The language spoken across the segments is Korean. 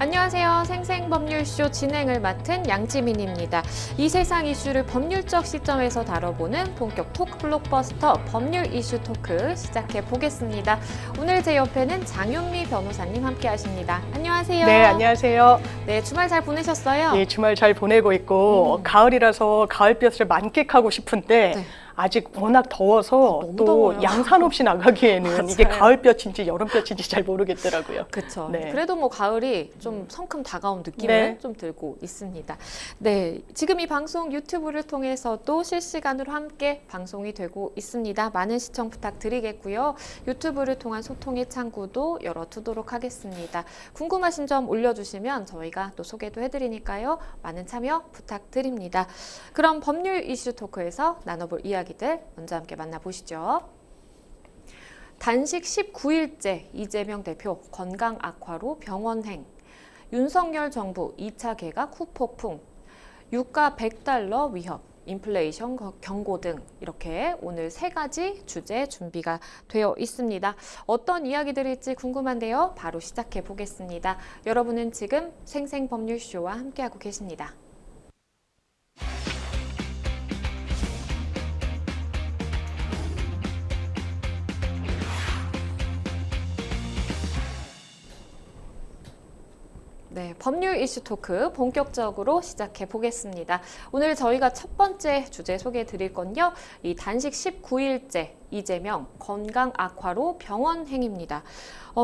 안녕하세요. 생생법률쇼 진행을 맡은 양지민입니다. 이 세상 이슈를 법률적 시점에서 다뤄보는 본격 토크 블록버스터 법률 이슈 토크 시작해 보겠습니다. 오늘 제 옆에는 장윤미 변호사님 함께 하십니다. 안녕하세요. 네, 안녕하세요. 네, 주말 잘 보내셨어요? 예, 주말 잘 보내고 있고 가을이라서 가을볕을 만끽하고 싶은데 네. 아직 워낙 더워서 너무 또 더워요. 양산 없이 나가기에는 이게 맞아요. 가을볕인지 여름볕인지 잘 모르겠더라고요. 그렇죠. 네. 그래도 뭐 가을이 좀 성큼 다가온 느낌을 네. 좀 들고 있습니다. 네, 지금 이 방송 유튜브를 통해서도 실시간으로 함께 방송이 되고 있습니다. 많은 시청 부탁드리겠고요. 유튜브를 통한 소통의 창구도 열어두도록 하겠습니다. 궁금하신 점 올려주시면 저희가 또 소개도 해드리니까요. 많은 참여 부탁드립니다. 그럼 법률 이슈 토크에서 나눠볼 이야기들 먼저 함께 만나보시죠. 단식 19일째 이재명 대표 건강 악화로 병원행, 윤석열 정부 2차 개각 후폭풍, 유가 $100 위협, 인플레이션 경고 등 이렇게 오늘 세 가지 주제 준비가 되어 있습니다. 어떤 이야기들일지 궁금한데요. 바로 시작해 보겠습니다. 여러분은 지금 생생법률쇼와 함께하고 계십니다. 네, 법률 이슈 토크 본격적으로 시작해 보겠습니다. 오늘 저희가 첫 번째 주제 소개해 드릴 건요. 이 단식 19일째 이재명 건강 악화로 병원행입니다.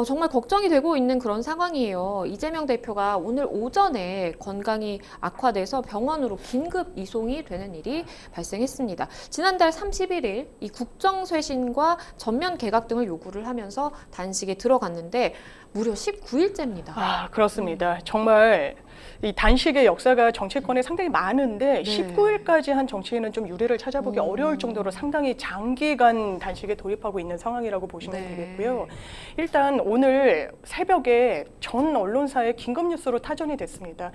정말 걱정이 되고 있는 그런 상황이에요. 이재명 대표가 오늘 오전에 건강이 악화돼서 병원으로 긴급 이송이 되는 일이 발생했습니다. 지난달 31일 이 국정쇄신과 전면 개각 등을 요구를 하면서 단식에 들어갔는데 무려 19일째입니다. 아, 그렇습니다. 정말 이 단식의 역사가 정치권에 상당히 많은데 네. 19일까지 한 정치인은 좀 유례를 찾아보기 어려울 정도로 상당히 장기간 단식에 돌입하고 있는 상황이라고 보시면 네. 되겠고요. 일단 오늘 새벽에 전 언론사에 긴급 뉴스로 타전이 됐습니다.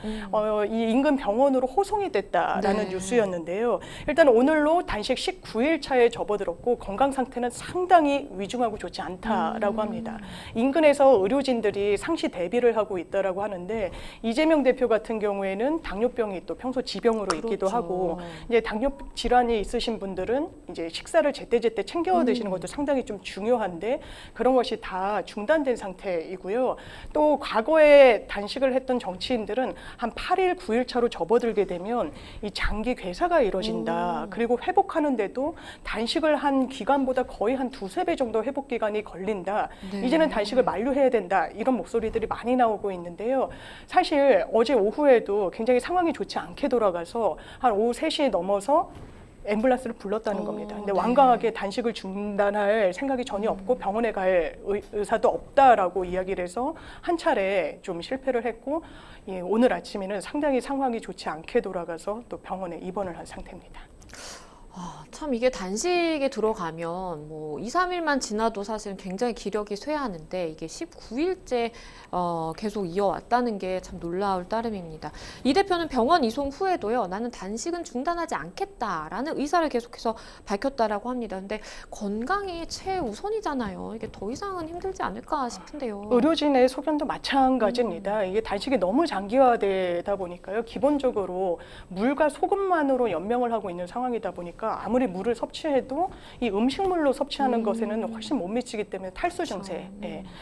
이 인근 병원으로 호송이 됐다라는 네. 뉴스였는데요. 일단 오늘로 단식 19일 차에 접어들었고 건강 상태는 상당히 위중하고 좋지 않다라고 합니다. 인근에서 의료진들이 상시 대비를 하고 있다라고 하는데 이재명 대표 같은 경우에는 당뇨병이 또 평소 지병으로 있기도 그렇죠. 하고 이제 당뇨 질환이 있으신 분들은 이제 식사를 제때제때 챙겨 드시는 것도 상당히 좀 중요한데 그런 것이 다 중단된 상태이고요. 또 과거에 단식을 했던 정치인들은 한 8일, 9일 차로 접어들게 되면 이 장기 괴사가 이뤄진다. 그리고 회복하는데도 단식을 한 기간보다 거의 한 두세 배 정도 회복 기간이 걸린다. 네. 이제는 단식을 만료해야 된다. 이런 목소리들이 많이 나오고 있는데요. 사실 어제 오후에도 굉장히 상황이 좋지 않게 돌아가서 한 오후 3시 넘어서 앰뷸런스를 불렀다는 겁니다. 근데 네. 완강하게 단식을 중단할 생각이 전혀 없고 병원에 갈 의사도 없다라고 이야기를 해서 한 차례 좀 실패를 했고 오늘 아침에는 상당히 상황이 좋지 않게 돌아가서 또 병원에 입원을 한 상태입니다. 참 이게 단식에 들어가면 뭐 2, 3일만 지나도 사실은 굉장히 기력이 쇠하는데 이게 19일째 계속 이어왔다는 게 참 놀라울 따름입니다. 이 대표는 병원 이송 후에도요. 나는 단식은 중단하지 않겠다라는 의사를 계속해서 밝혔다라고 합니다. 근데 건강이 최우선이잖아요. 이게 더 이상은 힘들지 않을까 싶은데요. 의료진의 소견도 마찬가지입니다. 이게 단식이 너무 장기화되다 보니까요. 기본적으로 물과 소금만으로 연명을 하고 있는 상황이다 보니까 아무리 물을 섭취해도 이 음식물로 섭취하는 것에는 훨씬 못 미치기 때문에 탈수 증세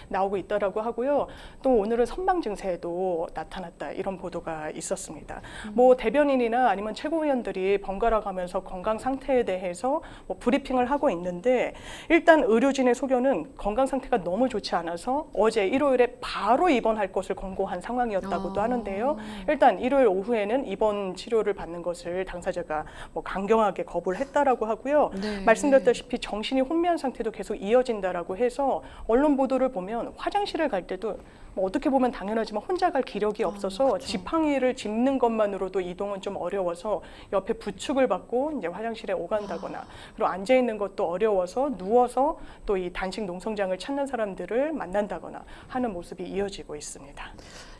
나오고 있다라고 하고요. 또 오늘은 선망 증세도 나타났다 이런 보도가 있었습니다. 뭐 대변인이나 아니면 최고위원들이 번갈아 가면서 건강 상태에 대해서 뭐 브리핑을 하고 있는데 일단 의료진의 소견은 건강 상태가 너무 좋지 않아서 어제 일요일에 바로 입원할 것을 권고한 상황이었다고도 하는데요. 일단 일요일 오후에는 입원 치료를 받는 것을 당사자가 뭐 강경하게 거부를 했다라고 하고요. 네. 말씀드렸다시피 정신이 혼미한 상태도 계속 이어진다라고 해서 언론 보도를 보면 화장실을 갈 때도 뭐 어떻게 보면 당연하지만 혼자 갈 기력이 없어서 그렇죠. 지팡이를 짚는 것만으로도 이동은 좀 어려워서 옆에 부축을 받고 이제 화장실에 오간다거나 그리고 앉아 있는 것도 어려워서 누워서 또 이 단식 농성장을 찾는 사람들을 만난다거나 하는 모습이 이어지고 있습니다.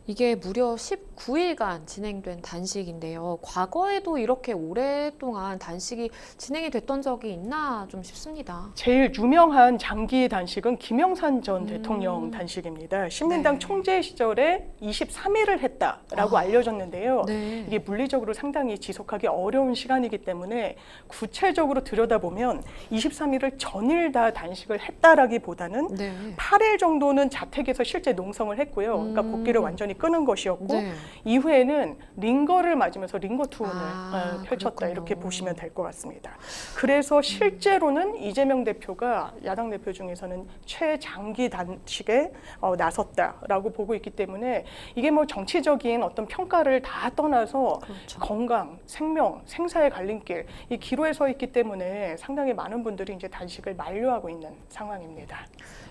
이게 무려 19일간 진행된 단식인데요. 과거에도 이렇게 오랫동안 단식이 진행이 됐던 적이 있나 좀 싶습니다. 제일 유명한 장기 단식은 김영삼 전 대통령 단식입니다. 신민당 네. 총재 시절에 23일을 했다라고 아. 알려졌는데요. 네. 이게 물리적으로 상당히 지속하기 어려운 시간이기 때문에 구체적으로 들여다보면 23일을 전일 다 단식을 했다라기보다는 네. 8일 정도는 자택에서 실제 농성을 했고요. 그러니까 복기를 완전히 끄는 것이었고 네. 이후에는 링거를 맞으면서 링거 투혼을 펼쳤다 그렇군요. 이렇게 보시면 될 것 같습니다. 그래서 실제로는 이재명 대표가 야당 대표 중에서는 최장기 단식에 나섰다라고 보고 있기 때문에 이게 뭐 정치적인 어떤 평가를 다 떠나서 그렇죠. 건강, 생명, 생사의 갈림길 이 기로에 서 있기 때문에 상당히 많은 분들이 이제 단식을 만류하고 있는 상황입니다.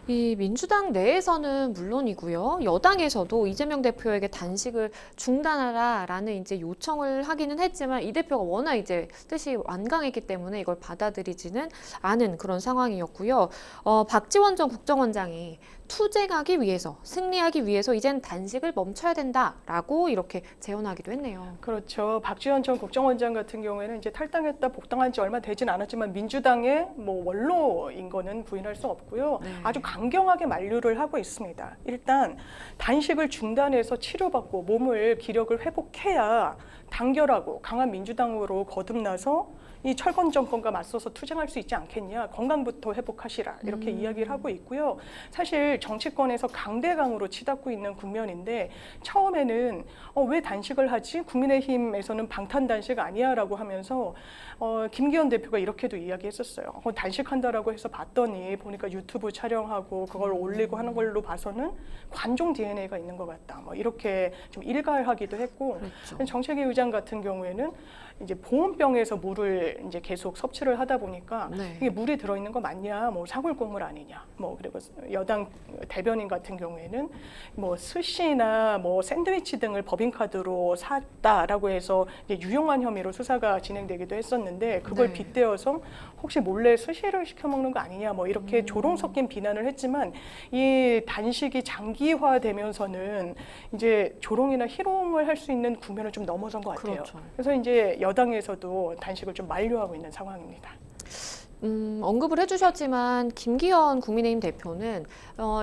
이 민주당 내에서는 물론이고요. 여당에서도 이재명 대표에게 단식을 중단하라라는 이제 요청을 하기는 했지만 이 대표가 워낙 이제 뜻이 완강했기 때문에 이걸 받아들이지는 않은 그런 상황이었고요. 박지원 전 국정원장이 투쟁하기 위해서, 승리하기 위해서 이젠 단식을 멈춰야 된다라고 이렇게 재언하기도 했네요. 그렇죠. 박지원 전 국정원장 같은 경우에는 이제 탈당했다 복당한 지 얼마 되진 않았지만 민주당의 뭐 원로인 거는 부인할 수 없고요. 네. 아주 강경하게 만류를 하고 있습니다. 일단 단식을 중단해서 치료받고 몸을 기력을 회복해야 단결하고 강한 민주당으로 거듭나서 이 철권 정권과 맞서서 투쟁할 수 있지 않겠냐. 건강부터 회복하시라. 이렇게 이야기를 하고 있고요. 사실 정치권에서 강대강으로 치닫고 있는 국면인데 처음에는 왜 단식을 하지? 국민의힘에서는 방탄 단식 아니야 라고 하면서 김기현 대표가 이렇게도 이야기했었어요. 단식한다라고 해서 봤더니 보니까 유튜브 촬영하고 그걸 올리고 하는 걸로 봐서는 관종 DNA가 있는 것 같다. 뭐 이렇게 좀 일갈하기도 했고 그렇죠. 정책위 의장 같은 경우에는 이제 보온병에서 물을 이제 계속 섭취를 하다 보니까 네. 이게 물이 들어있는 거 맞냐, 뭐 사골국물 아니냐, 뭐 그리고 여당 대변인 같은 경우에는 뭐 스시나 뭐 샌드위치 등을 법인카드로 샀다라고 해서 이제 유용한 혐의로 수사가 진행되기도 했었는데 그걸 네. 빗대어서 혹시 몰래 스시를 시켜 먹는 거 아니냐, 뭐 이렇게 조롱 섞인 비난을 했지만 이 단식이 장기화되면서는 이제 조롱이나 희롱을 할 수 있는 국면을 좀 넘어선 것 같아요. 그렇죠. 그래서 이제 여당에서도 단식을 좀 만류하고 있는 상황입니다. 언급을 해주셨지만 김기현 국민의힘 대표는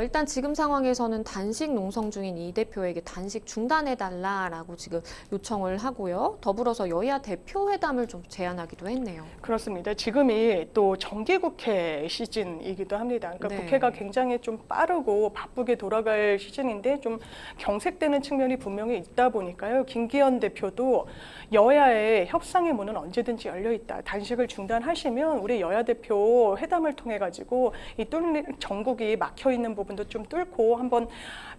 일단 지금 상황에서는 단식 농성 중인 이 대표에게 단식 중단해달라라고 지금 요청을 하고요. 더불어서 여야 대표회담을 좀 제안하기도 했네요. 그렇습니다. 지금이 또 정기국회 시즌이기도 합니다. 그러니까 네. 국회가 굉장히 좀 빠르고 바쁘게 돌아갈 시즌인데 좀 경색되는 측면이 분명히 있다 보니까요. 김기현 대표도 여야의 협상의 문은 언제든지 열려 있다. 단식을 중단하시면 우리 여야 대표 회담을 통해 가지고 이 뚫린 전국이 막혀 있는 부분도 좀 뚫고 한번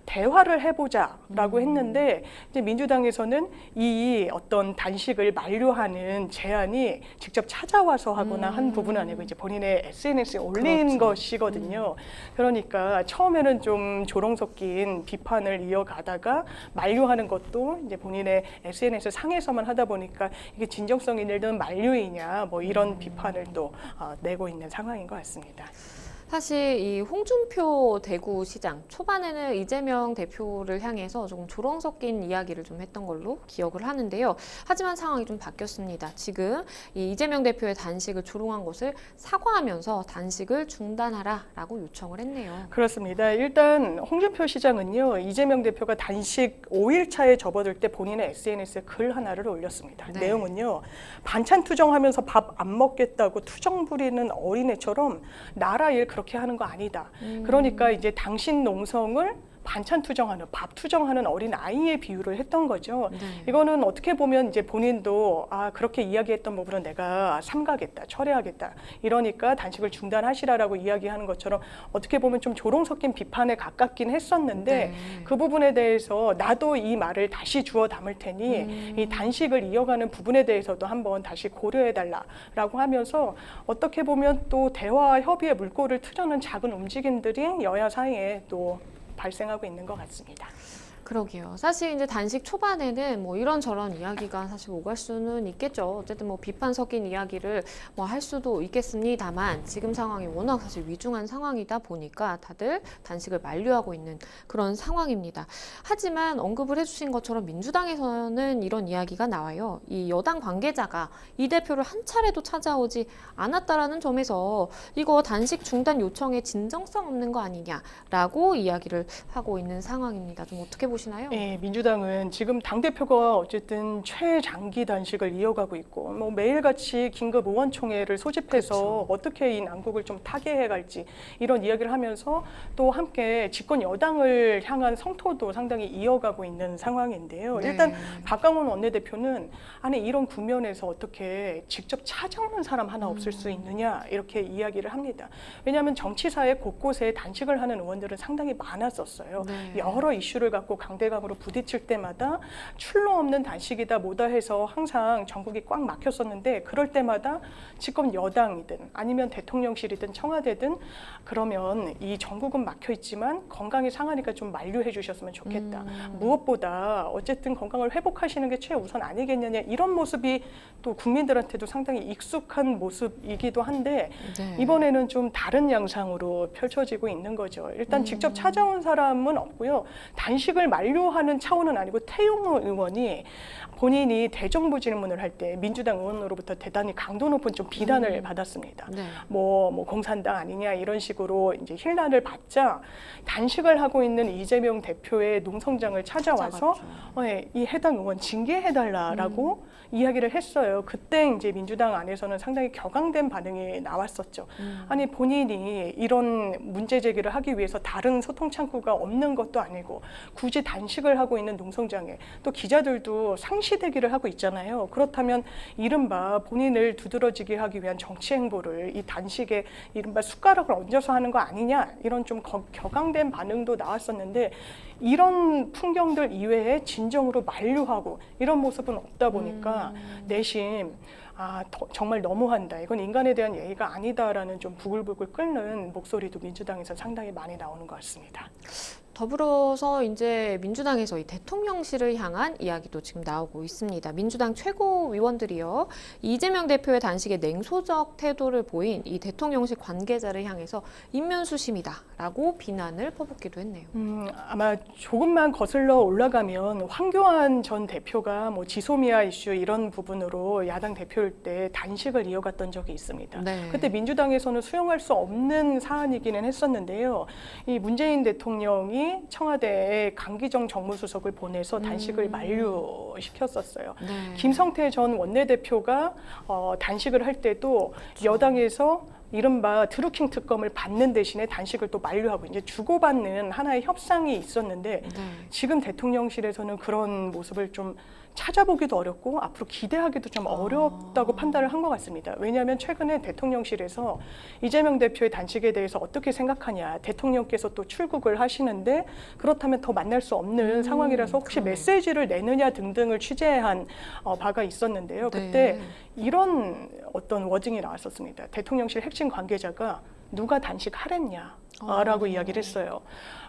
대화를 해보자라고 했는데 이제 민주당에서는 이 어떤 단식을 만류하는 제안이 직접 찾아와서 하거나 한 부분은 아니고 이제 본인의 SNS에 올린 그렇죠. 것이거든요. 그러니까 처음에는 좀 조롱 섞인 비판을 이어가다가 만류하는 것도 이제 본인의 SNS 상에서만 하다 보니까 이게 진정성 있는 만류이냐 뭐 이런 비판을 또 내고 있는 상황인 것 같습니다. 사실 이 홍준표 대구시장 초반에는 이재명 대표를 향해서 조금 조롱 섞인 이야기를 좀 했던 걸로 기억을 하는데요. 하지만 상황이 좀 바뀌었습니다. 지금 이 이재명 대표의 단식을 조롱한 것을 사과하면서 단식을 중단하라라고 요청을 했네요. 그렇습니다. 일단 홍준표 시장은요. 이재명 대표가 단식 5일차에 접어들 때 본인의 SNS에 글 하나를 올렸습니다. 네. 내용은요. 반찬 투정하면서 밥 안 먹겠다고 투정 부리는 어린애처럼 나라 일 그렇게 하는 거 아니다. 그러니까 이제 당신 농성을 반찬 투정하는, 밥 투정하는 어린 아이의 비유를 했던 거죠. 네. 이거는 어떻게 보면 이제 본인도 그렇게 이야기했던 부분은 내가 삼가겠다, 철회하겠다. 이러니까 단식을 중단하시라라고 이야기하는 것처럼 어떻게 보면 좀 조롱 섞인 비판에 가깝긴 했었는데 네. 그 부분에 대해서 나도 이 말을 다시 주워 담을 테니 이 단식을 이어가는 부분에 대해서도 한번 다시 고려해달라라고 하면서 어떻게 보면 또 대화 협의의 물꼬를 트려는 작은 움직임들이 여야 사이에 또 발생하고 있는 것 같습니다. 그러게요. 사실 이제 단식 초반에는 뭐 이런저런 이야기가 사실 오갈 수는 있겠죠. 어쨌든 뭐 비판 섞인 이야기를 뭐 할 수도 있겠습니다만 지금 상황이 워낙 사실 위중한 상황이다 보니까 다들 단식을 만류하고 있는 그런 상황입니다. 하지만 언급을 해주신 것처럼 민주당에서는 이런 이야기가 나와요. 이 여당 관계자가 이 대표를 한 차례도 찾아오지 않았다라는 점에서 이거 단식 중단 요청에 진정성 없는 거 아니냐라고 이야기를 하고 있는 상황입니다. 좀 어떻게 보시나요? 예, 민주당은 지금 당대표가 어쨌든 최장기 단식을 이어가고 있고 뭐 매일같이 긴급 의원총회를 소집해서 그렇죠. 어떻게 이 난국을 좀 타개해 갈지 이런 이야기를 하면서 또 함께 집권 여당을 향한 성토도 상당히 이어가고 있는 상황인데요. 네. 일단 박강원 원내대표는 아니 이런 국면에서 어떻게 직접 찾아오는 사람 하나 없을 수 있느냐 이렇게 이야기를 합니다. 왜냐하면 정치사의 곳곳에 단식을 하는 의원들은 상당히 많았었어요. 네. 여러 이슈를 갖고 강대강으로 부딪힐 때마다 출로 없는 단식이다 뭐다 해서 항상 전국이 꽉 막혔었는데 그럴 때마다 집권 여당이든 아니면 대통령실이든 청와대든 그러면 이 전국은 막혀 있지만 건강이 상하니까 좀 만류해 주셨으면 좋겠다. 무엇보다 어쨌든 건강을 회복하시는 게 최우선 아니겠느냐 이런 모습이 또 국민들한테도 상당히 익숙한 모습이기도 한데 네. 이번에는 좀 다른 양상으로 펼쳐지고 있는 거죠. 일단 직접 찾아온 사람은 없고요. 단식을 만류하는 차원은 아니고 태용호 의원이 본인이 대정부 질문을 할 때 민주당 의원으로부터 대단히 강도 높은 좀 비난을 받았습니다. 네. 뭐 공산당 아니냐 이런 식으로 이제 힐난을 받자 단식을 하고 있는 이재명 대표의 농성장을 찾아와서 이 해당 의원 징계해달라라고 이야기를 했어요. 그때 이제 민주당 안에서는 상당히 격앙된 반응이 나왔었죠. 아니 본인이 이런 문제 제기를 하기 위해서 다른 소통 창구가 없는 것도 아니고 굳이 단식을 하고 있는 농성장에 또 기자들도 상시 대기를 하고 있잖아요. 그렇다면 이른바 본인을 두드러지게 하기 위한 정치 행보를 이 단식에 이른바 숟가락을 얹어서 하는 거 아니냐 이런 좀 격앙된 반응도 나왔었는데 이런 풍경들 이외에 진정으로 만류하고 이런 모습은 없다 보니까 내심 정말 너무한다. 이건 인간에 대한 예의가 아니다라는 좀 부글부글 끓는 목소리도 민주당에서 상당히 많이 나오는 것 같습니다. 더불어서 이제 민주당에서 이 대통령실을 향한 이야기도 지금 나오고 있습니다. 민주당 최고위원들이요. 이재명 대표의 단식에 냉소적 태도를 보인 이 대통령실 관계자를 향해서 인면수심이다라고 비난을 퍼붓기도 했네요. 아마 조금만 거슬러 올라가면 황교안 전 대표가 뭐 지소미아 이슈 이런 부분으로 야당 대표일 때 단식을 이어갔던 적이 있습니다. 네. 그때 민주당에서는 수용할 수 없는 사안이기는 했었는데요. 이 문재인 대통령이 청와대에 강기정 정무수석을 보내서 단식을 만류시켰었어요. 네. 김성태 전 원내대표가 단식을 할 때도 여당에서 이른바 드루킹 특검을 받는 대신에 단식을 또 만류하고 이제 주고받는 하나의 협상이 있었는데 네. 지금 대통령실에서는 그런 모습을 좀 찾아보기도 어렵고 앞으로 기대하기도 좀 어렵다고 판단을 한 것 같습니다. 왜냐하면 최근에 대통령실에서 이재명 대표의 단식에 대해서 어떻게 생각하냐 대통령께서 또 출국을 하시는데 그렇다면 더 만날 수 없는 상황이라서 혹시 그러네. 메시지를 내느냐 등등을 취재한 바가 있었는데요. 그때 이런 어떤 워딩이 나왔었습니다. 대통령실 핵심 관계자가 누가 단식하랬냐 라고 이야기를 했어요.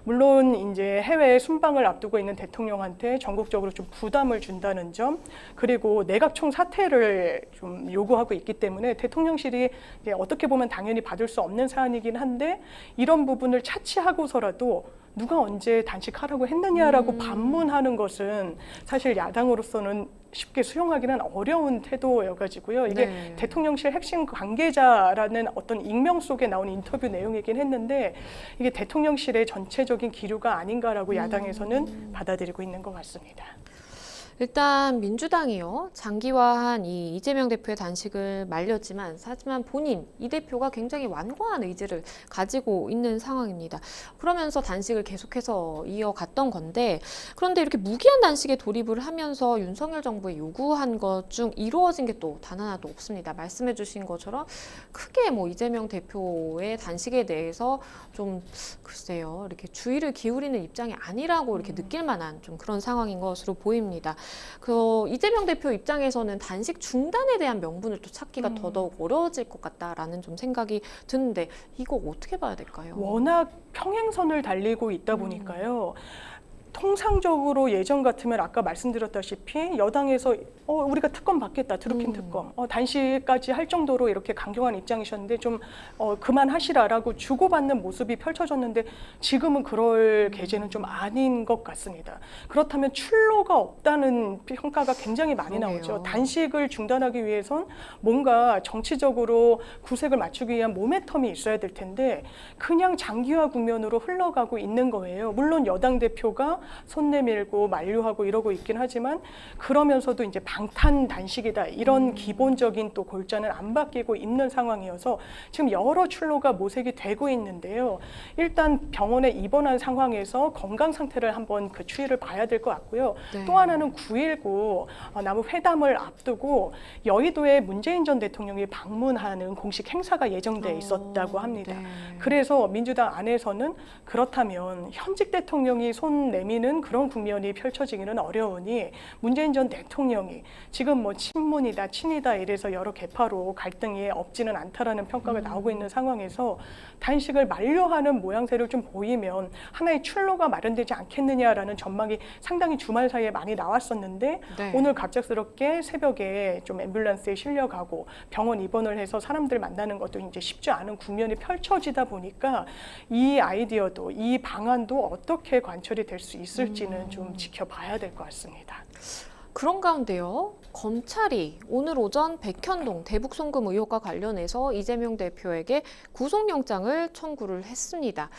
물론 이제 해외 순방을 앞두고 있는 대통령한테 전국적으로 좀 부담을 준다는 점, 그리고 내각 총사퇴를 좀 요구하고 있기 때문에 대통령실이 이제 어떻게 보면 당연히 받을 수 없는 사안이긴 한데 이런 부분을 차치하고서라도 누가 언제 단식하라고 했느냐라고 반문하는 것은 사실 야당으로서는 쉽게 수용하기는 어려운 태도여가지고요. 이게 네. 대통령실 핵심 관계자라는 어떤 익명 속에 나온 인터뷰 내용이긴 했는데 이게 대통령실의 전체적인 기류가 아닌가라고 야당에서는 받아들이고 있는 것 같습니다. 일단 민주당이요. 장기화한 이 이재명 대표의 단식을 말렸지만 하지만 본인 이 대표가 굉장히 완고한 의지를 가지고 있는 상황입니다. 그러면서 단식을 계속해서 이어갔던 건데 그런데 이렇게 무기한 단식에 돌입을 하면서 윤석열 정부에 요구한 것 중 이루어진 게 또 단 하나도 없습니다. 말씀해 주신 것처럼 크게 뭐 이재명 대표의 단식에 대해서 좀 글쎄요. 이렇게 주의를 기울이는 입장이 아니라고 이렇게 느낄 만한 좀 그런 상황인 것으로 보입니다. 그 이재명 대표 입장에서는 단식 중단에 대한 명분을 또 찾기가 더더욱 어려워질 것 같다라는 좀 생각이 드는데 이거 어떻게 봐야 될까요? 워낙 평행선을 달리고 있다 보니까요. 통상적으로 예전 같으면 아까 말씀드렸다시피 여당에서 우리가 특검 받겠다, 드루킹 특검, 단시까지 할 정도로 이렇게 강경한 입장이셨는데 좀 그만하시라라고 주고받는 모습이 펼쳐졌는데 지금은 그럴 계제는 좀 아닌 것 같습니다. 그렇다면 출로가 없다는 평가가 굉장히 많이 그러게요. 나오죠. 단식을 중단하기 위해선 뭔가 정치적으로 구색을 맞추기 위한 모멘텀이 있어야 될 텐데 그냥 장기화 국면으로 흘러가고 있는 거예요. 물론 여당 대표가 손 내밀고 만류하고 이러고 있긴 하지만 그러면서도 이제 방탄 단식이다 이런 기본적인 또 골자는 안 바뀌고 있는 상황이어서 지금 여러 출로가 모색이 되고 있는데요. 일단 병원에 입원한 상황에서 건강 상태를 한번 그 추이를 봐야 될 것 같고요. 네. 또 하나는 9.19 남북 회담을 앞두고 여의도에 문재인 전 대통령이 방문하는 공식 행사가 예정돼 있었다고 합니다. 네. 그래서 민주당 안에서는 그렇다면 현직 대통령이 손 내미는 그런 국면이 펼쳐지기는 어려우니 문재인 전 대통령이 지금 뭐 친문이다 친이다 이래서 여러 계파로 갈등이 없지는 않다라는 평가가 나오고 있는 상황에서 단식을 만료하는 모양새를 좀 보이면 하나의 출로가 마련되지 않겠느냐라는 전망이 상당히 주말 사이에 많이 나왔었는데 네. 오늘 갑작스럽게 새벽에 좀 앰뷸런스에 실려가고 병원 입원을 해서 사람들 만나는 것도 이제 쉽지 않은 국면이 펼쳐지다 보니까 이 아이디어도 이 방안도 어떻게 관철이 될 수 있을지는 좀 지켜봐야 될 것 같습니다. 그런 가운데요, 검찰이 오늘 오전 백현동 대북 송금 의혹과 관련해서 이재명 대표에게 구속영장을 청구를 했습니다.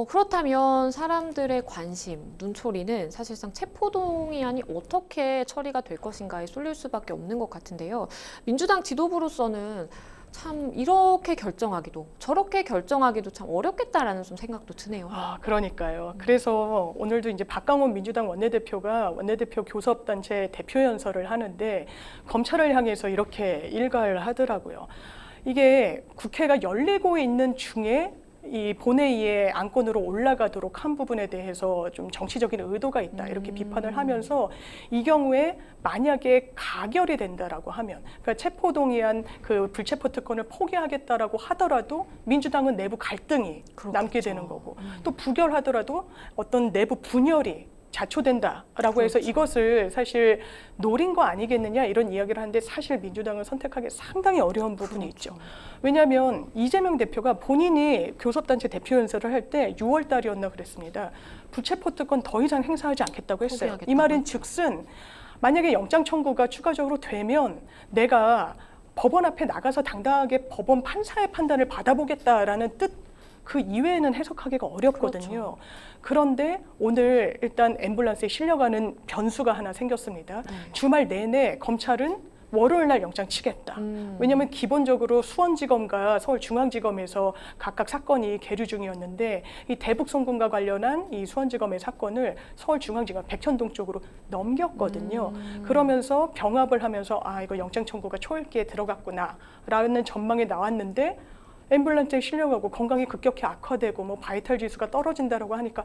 그렇다면 사람들의 관심, 눈초리는 사실상 체포동의안이 어떻게 처리가 될 것인가에 쏠릴 수밖에 없는 것 같은데요. 민주당 지도부로서는 참 이렇게 결정하기도 저렇게 결정하기도 참 어렵겠다라는 좀 생각도 드네요. 그러니까요. 그래서 오늘도 이제 박강원 민주당 원내대표가 원내대표 교섭단체 대표 연설을 하는데 검찰을 향해서 이렇게 일가를 하더라고요. 이게 국회가 열리고 있는 중에 이 본회의에 안건으로 올라가도록 한 부분에 대해서 좀 정치적인 의도가 있다 이렇게 비판을 하면서 이 경우에 만약에 가결이 된다라고 하면 그러니까 체포동의안 그 불체포 특권을 포기하겠다라고 하더라도 민주당은 내부 갈등이 그렇겠죠. 남게 되는 거고 또 부결하더라도 어떤 내부 분열이 자초된다라고 해서 그렇죠. 이것을 사실 노린 거 아니겠느냐 이런 이야기를 하는데 사실 민주당은 선택하기 상당히 어려운 부분이 있죠. 왜냐하면 이재명 대표가 본인이 교섭단체 대표 연설을 할 때 6월 달이었나 그랬습니다. 불체포 특권 더 이상 행사하지 않겠다고 했어요. 포기하겠다고 이 말인 즉슨 만약에 영장 청구가 추가적으로 되면 내가 법원 앞에 나가서 당당하게 법원 판사의 판단을 받아보겠다라는 뜻 그 이외에는 해석하기가 어렵거든요. 그렇죠. 그런데 오늘 일단 앰뷸런스에 실려가는 변수가 하나 생겼습니다. 네. 주말 내내 검찰은 월요일 날 영장 치겠다. 왜냐하면 기본적으로 수원지검과 서울중앙지검에서 각각 사건이 계류 중이었는데 이 대북 송금과 관련한 이 수원지검의 사건을 서울중앙지검 백현동 쪽으로 넘겼거든요. 그러면서 병합을 하면서 이거 영장 청구가 초읽기에 들어갔구나라는 전망이 나왔는데 앰뷸런스에 실려가고 건강이 급격히 악화되고 뭐 바이탈 지수가 떨어진다라고 하니까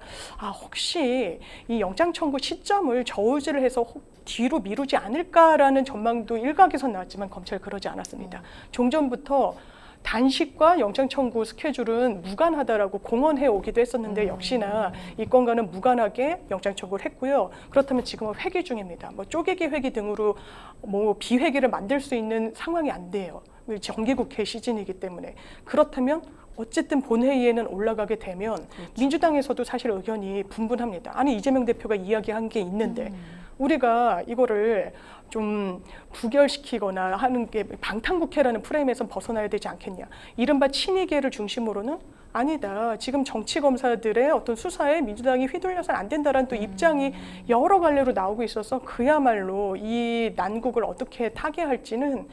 혹시 이 영장 청구 시점을 저울질을 해서 뒤로 미루지 않을까라는 전망도 일각에서 나왔지만 검찰 그러지 않았습니다. 종전부터 단식과 영장 청구 스케줄은 무관하다라고 공언해 오기도 했었는데 역시나 이 건과는 무관하게 영장 청구를 했고요. 그렇다면 지금은 회기 중입니다. 뭐 쪼개기 회기 등으로 뭐 비회기를 만들 수 있는 상황이 안 돼요. 정기국회 시즌이기 때문에. 그렇다면 어쨌든 본회의에는 올라가게 되면 그렇죠. 민주당에서도 사실 의견이 분분합니다. 아니 이재명 대표가 이야기한 게 있는데 우리가 이거를 좀 부결시키거나 하는 게 방탄국회라는 프레임에서 벗어나야 되지 않겠냐. 이른바 친이계를 중심으로는 아니다. 지금 정치검사들의 어떤 수사에 민주당이 휘둘려서는 안 된다라는 또 입장이 여러 갈래로 나오고 있어서 그야말로 이 난국을 어떻게 타개할지는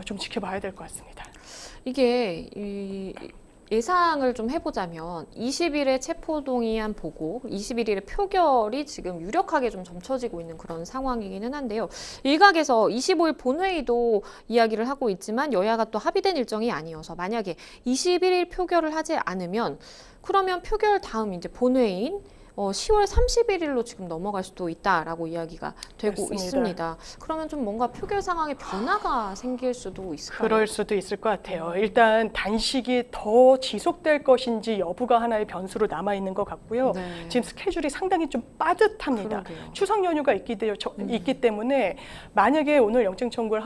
좀 지켜봐야 될 것 같습니다. 이게 예상을 좀 해보자면 20일에 체포동의안 보고 21일에 표결이 지금 유력하게 좀 점쳐지고 있는 그런 상황이기는 한데요. 일각에서 25일 본회의도 이야기를 하고 있지만 여야가 또 합의된 일정이 아니어서 만약에 21일 표결을 하지 않으면 그러면 표결 다음 이제 본회의인 10월 31일로 지금 넘어갈 수도 있다라고 이야기가 되고 맞습니다. 있습니다. 그러면 좀 뭔가 표결 상황에 변화가 생길 수도 있을까요? 그럴 수도 있을 것 같아요. 일단 단식이 더 지속될 것인지 여부가 하나의 변수로 남아 있는 것 같고요. 네. 지금 스케줄이 상당히 좀 빠듯합니다. 그러게요. 추석 연휴가 있기 때문에 만약에 오늘 영장 청구를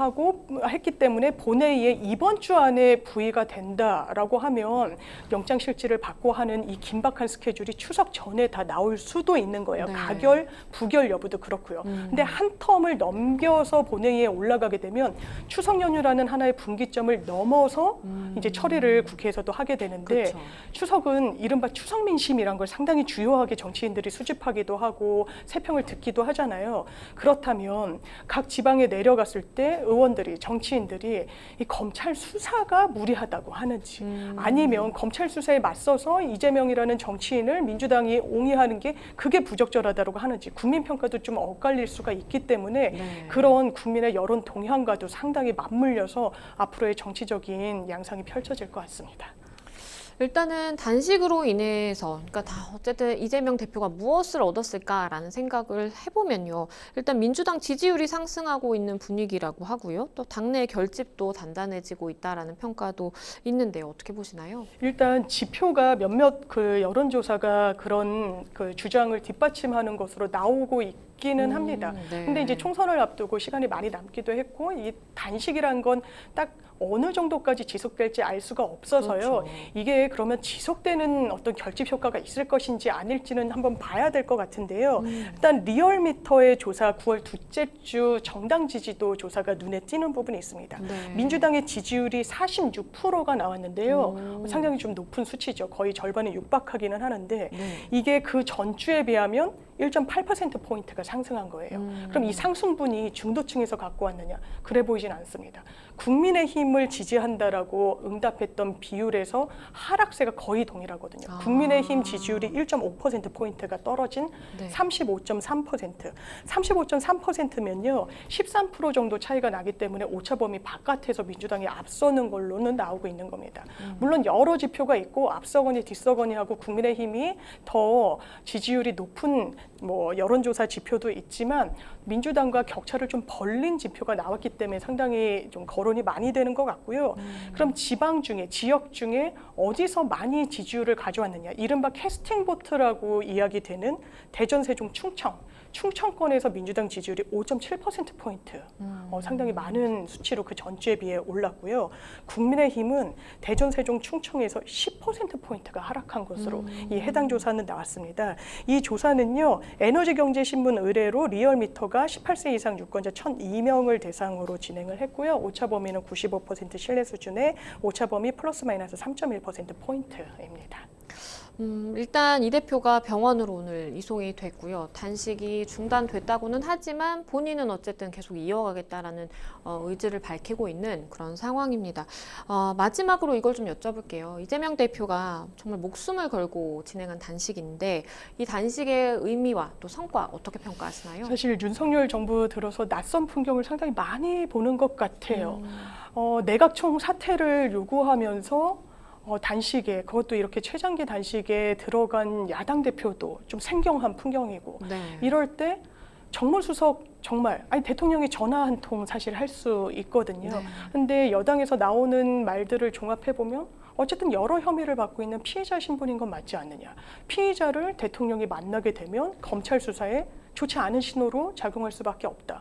했기 때문에 본회의에 이번 주 안에 부의가 된다라고 하면 영장 실질을 받고 하는 이 긴박한 스케줄이 추석 전에 다 나올 수도 있는 거예요. 네. 가결, 부결 여부도 그렇고요. 근데 한 텀을 넘겨서 본회의에 올라가게 되면 추석 연휴라는 하나의 분기점을 넘어서 이제 처리를 국회에서도 하게 되는데 그렇죠. 추석은 이른바 추석 민심이란 걸 상당히 주요하게 정치인들이 수집하기도 하고 세평을 듣기도 하잖아요. 그렇다면 각 지방에 내려갔을 때 의원들이 정치인들이 이 검찰 수사가 무리하다고 하는지 아니면 검찰 수사에 맞서서 이재명이라는 정치인을 민주당이 옹이하는 게 그게 부적절하다고 하는지 국민 평가도 좀 엇갈릴 수가 있기 때문에 네. 그런 국민의 여론 동향과도 상당히 맞물려서 앞으로의 정치적인 양상이 펼쳐질 것 같습니다. 일단은 단식으로 인해서, 그러니까 어쨌든 이재명 대표가 무엇을 얻었을까라는 생각을 해보면요. 일단 민주당 지지율이 상승하고 있는 분위기라고 하고요. 또 당내 결집도 단단해지고 있다라는 평가도 있는데요. 어떻게 보시나요? 일단 지표가 몇몇 그 여론조사가 그런 그 주장을 뒷받침하는 것으로 나오고 있기는 합니다. 네. 근데 이제 총선을 앞두고 시간이 많이 남기도 했고 이 단식이란 건 딱 어느 정도까지 지속될지 알 수가 없어서요. 그렇죠. 이게 그러면 지속되는 어떤 결집 효과가 있을 것인지 아닐지는 한번 봐야 될 것 같은데요. 일단 리얼미터의 조사 9월 둘째 주 정당 지지도 조사가 눈에 띄는 부분이 있습니다. 네. 민주당의 지지율이 46%가 나왔는데요. 상당히 좀 높은 수치죠. 거의 절반에 육박하기는 하는데 네. 이게 그 전주에 비하면 1.8%포인트가 상승한 거예요. 그럼 이 상승분이 중도층에서 갖고 왔느냐? 그래 보이진 않습니다. 국민의힘을 지지한다라고 응답했던 비율에서 하락세가 거의 동일하거든요. 국민의힘 지지율이 1.5%포인트가 떨어진 네. 35.3%. 35.3%면요. 13% 정도 차이가 나기 때문에 오차범위 바깥에서 민주당이 앞서는 걸로는 나오고 있는 겁니다. 물론 여러 지표가 있고 앞서거니 뒤서거니 하고 국민의힘이 더 지지율이 높은 뭐 여론조사 지표도 있지만 민주당과 격차를 좀 벌린 지표가 나왔기 때문에 상당히 좀 거론이 많이 되는 것 같고요. 그럼 지방 중에 지역 중에 어디서 많이 지지율을 가져왔느냐? 이른바 캐스팅 보트라고 이야기되는 대전, 세종, 충청권에서 민주당 지지율이 5.7%포인트 상당히 많은 수치로 그 전주에 비해 올랐고요. 국민의힘은 대전, 세종, 충청에서 10%포인트가 하락한 것으로 이 해당 조사는 나왔습니다. 이 조사는요. 에너지경제신문 의뢰로 리얼미터가 18세 이상 유권자 1,002명을 대상으로 진행을 했고요. 오차범위는 95% 신뢰 수준의 오차범위 플러스 마이너스 3.1%포인트입니다. 일단 이 대표가 병원으로 오늘 이송이 됐고요. 단식이 중단됐다고는 하지만 본인은 어쨌든 계속 이어가겠다라는 의지를 밝히고 있는 그런 상황입니다. 마지막으로 이걸 좀 여쭤볼게요. 이재명 대표가 정말 목숨을 걸고 진행한 단식인데 이 단식의 의미와 또 성과 어떻게 평가하시나요? 사실 윤석열 정부 들어서 낯선 풍경을 상당히 많이 보는 것 같아요. 내각총 사퇴를 요구하면서 단식에 그것도 이렇게 최장기 단식에 들어간 야당 대표도 좀 생경한 풍경이고 네. 이럴 때 정무수석 정말 대통령이 전화 한 통 사실 할 수 있거든요. 네. 근데 여당에서 나오는 말들을 종합해 보면 어쨌든 여러 혐의를 받고 있는 피의자 신분인 건 맞지 않느냐. 피의자를 대통령이 만나게 되면 검찰 수사에 좋지 않은 신호로 작용할 수밖에 없다.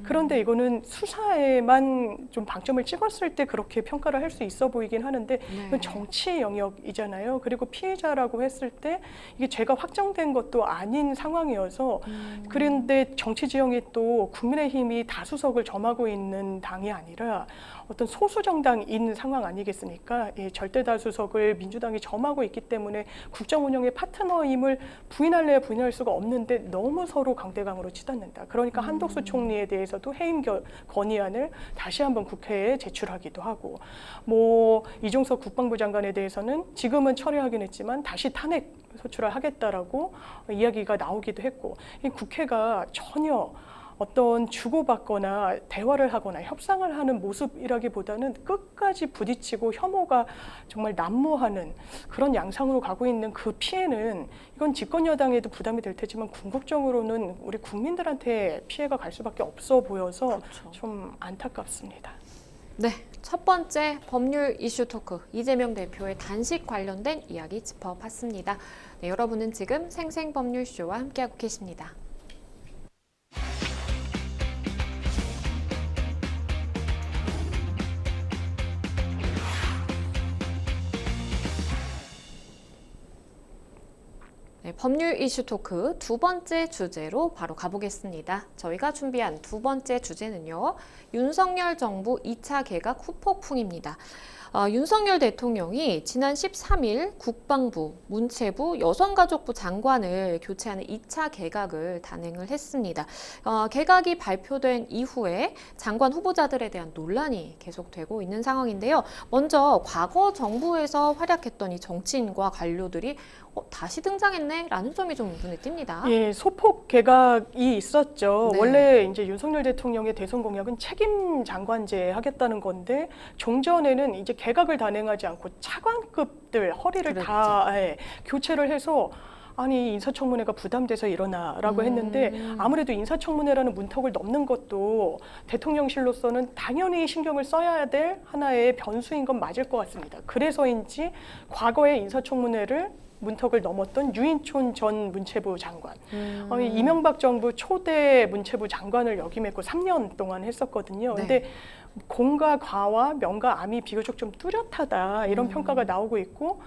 그런데 이거는 수사에만 좀 방점을 찍었을 때 그렇게 평가를 할 수 있어 보이긴 하는데 이건 정치 영역이잖아요. 그리고 피의자라고 했을 때 이게 죄가 확정된 것도 아닌 상황이어서 그런데 정치 지형이 또 국민의힘이 다수석을 점하고 있는 당이 아니라 어떤 소수 정당인 상황 아니겠습니까? 예, 절대 다수석을 민주당이 점하고 있기 때문에 국정 운영의 파트너임을 부인할래야 부인할 수가 없는데 너무 서로 강대강으로 치닫는다. 그러니까 한덕수 총리에 대해서도 해임 건의안을 다시 한번 국회에 제출하기도 하고, 뭐 이종석 국방부 장관에 대해서는 지금은 철회하긴 했지만 다시 탄핵 소추를 하겠다라고 이야기가 나오기도 했고, 이 국회가 전혀 어떤 주고받거나 대화를 하거나 협상을 하는 모습이라기보다는 끝까지 부딪히고 혐오가 정말 난무하는 그런 양상으로 가고 있는 그 피해는 이건 집권 여당에도 부담이 될 테지만 궁극적으로는 우리 국민들한테 피해가 갈 수밖에 없어 보여서 그렇죠. 좀 안타깝습니다. 네, 첫 번째 법률 이슈 토크 이재명 대표의 단식 관련된 이야기 짚어봤습니다. 네, 여러분은 지금 생생법률쇼와 함께하고 계십니다. 네, 법률 이슈 토크 두 번째 주제로 바로 가보겠습니다. 저희가 준비한 두 번째 주제는요. 윤석열 정부 2차 개각 후폭풍입니다. 윤석열 대통령이 지난 13일 국방부, 문체부, 여성가족부 장관을 교체하는 2차 개각을 단행을 했습니다. 개각이 발표된 이후에 장관 후보자들에 대한 논란이 계속되고 있는 상황인데요. 먼저 과거 정부에서 활약했던 이 정치인과 관료들이 다시 등장했네? 라는 점이 좀 눈에 띕니다. 예, 소폭 개각이 있었죠. 네. 원래 이제 윤석열 대통령의 대선 공약은 책임 장관제 하겠다는 건데 종전에는 이제 개각을 단행하지 않고 차관급들 허리를 다 교체를 해서 아니 인사청문회가 부담돼서 일어나라고 했는데 아무래도 인사청문회라는 문턱을 넘는 것도 대통령실로서는 당연히 신경을 써야 될 하나의 변수인 건 맞을 것 같습니다. 그래서인지 과거의 인사청문회를 문턱을 넘었던 유인촌 전 문체부 장관, 이명박 정부 초대 문체부 장관을 역임했고 3년 동안 했었거든요. 근데 네. 공과 과와 명과 암이 비교적 좀 뚜렷하다 이런 평가가 나오고 있고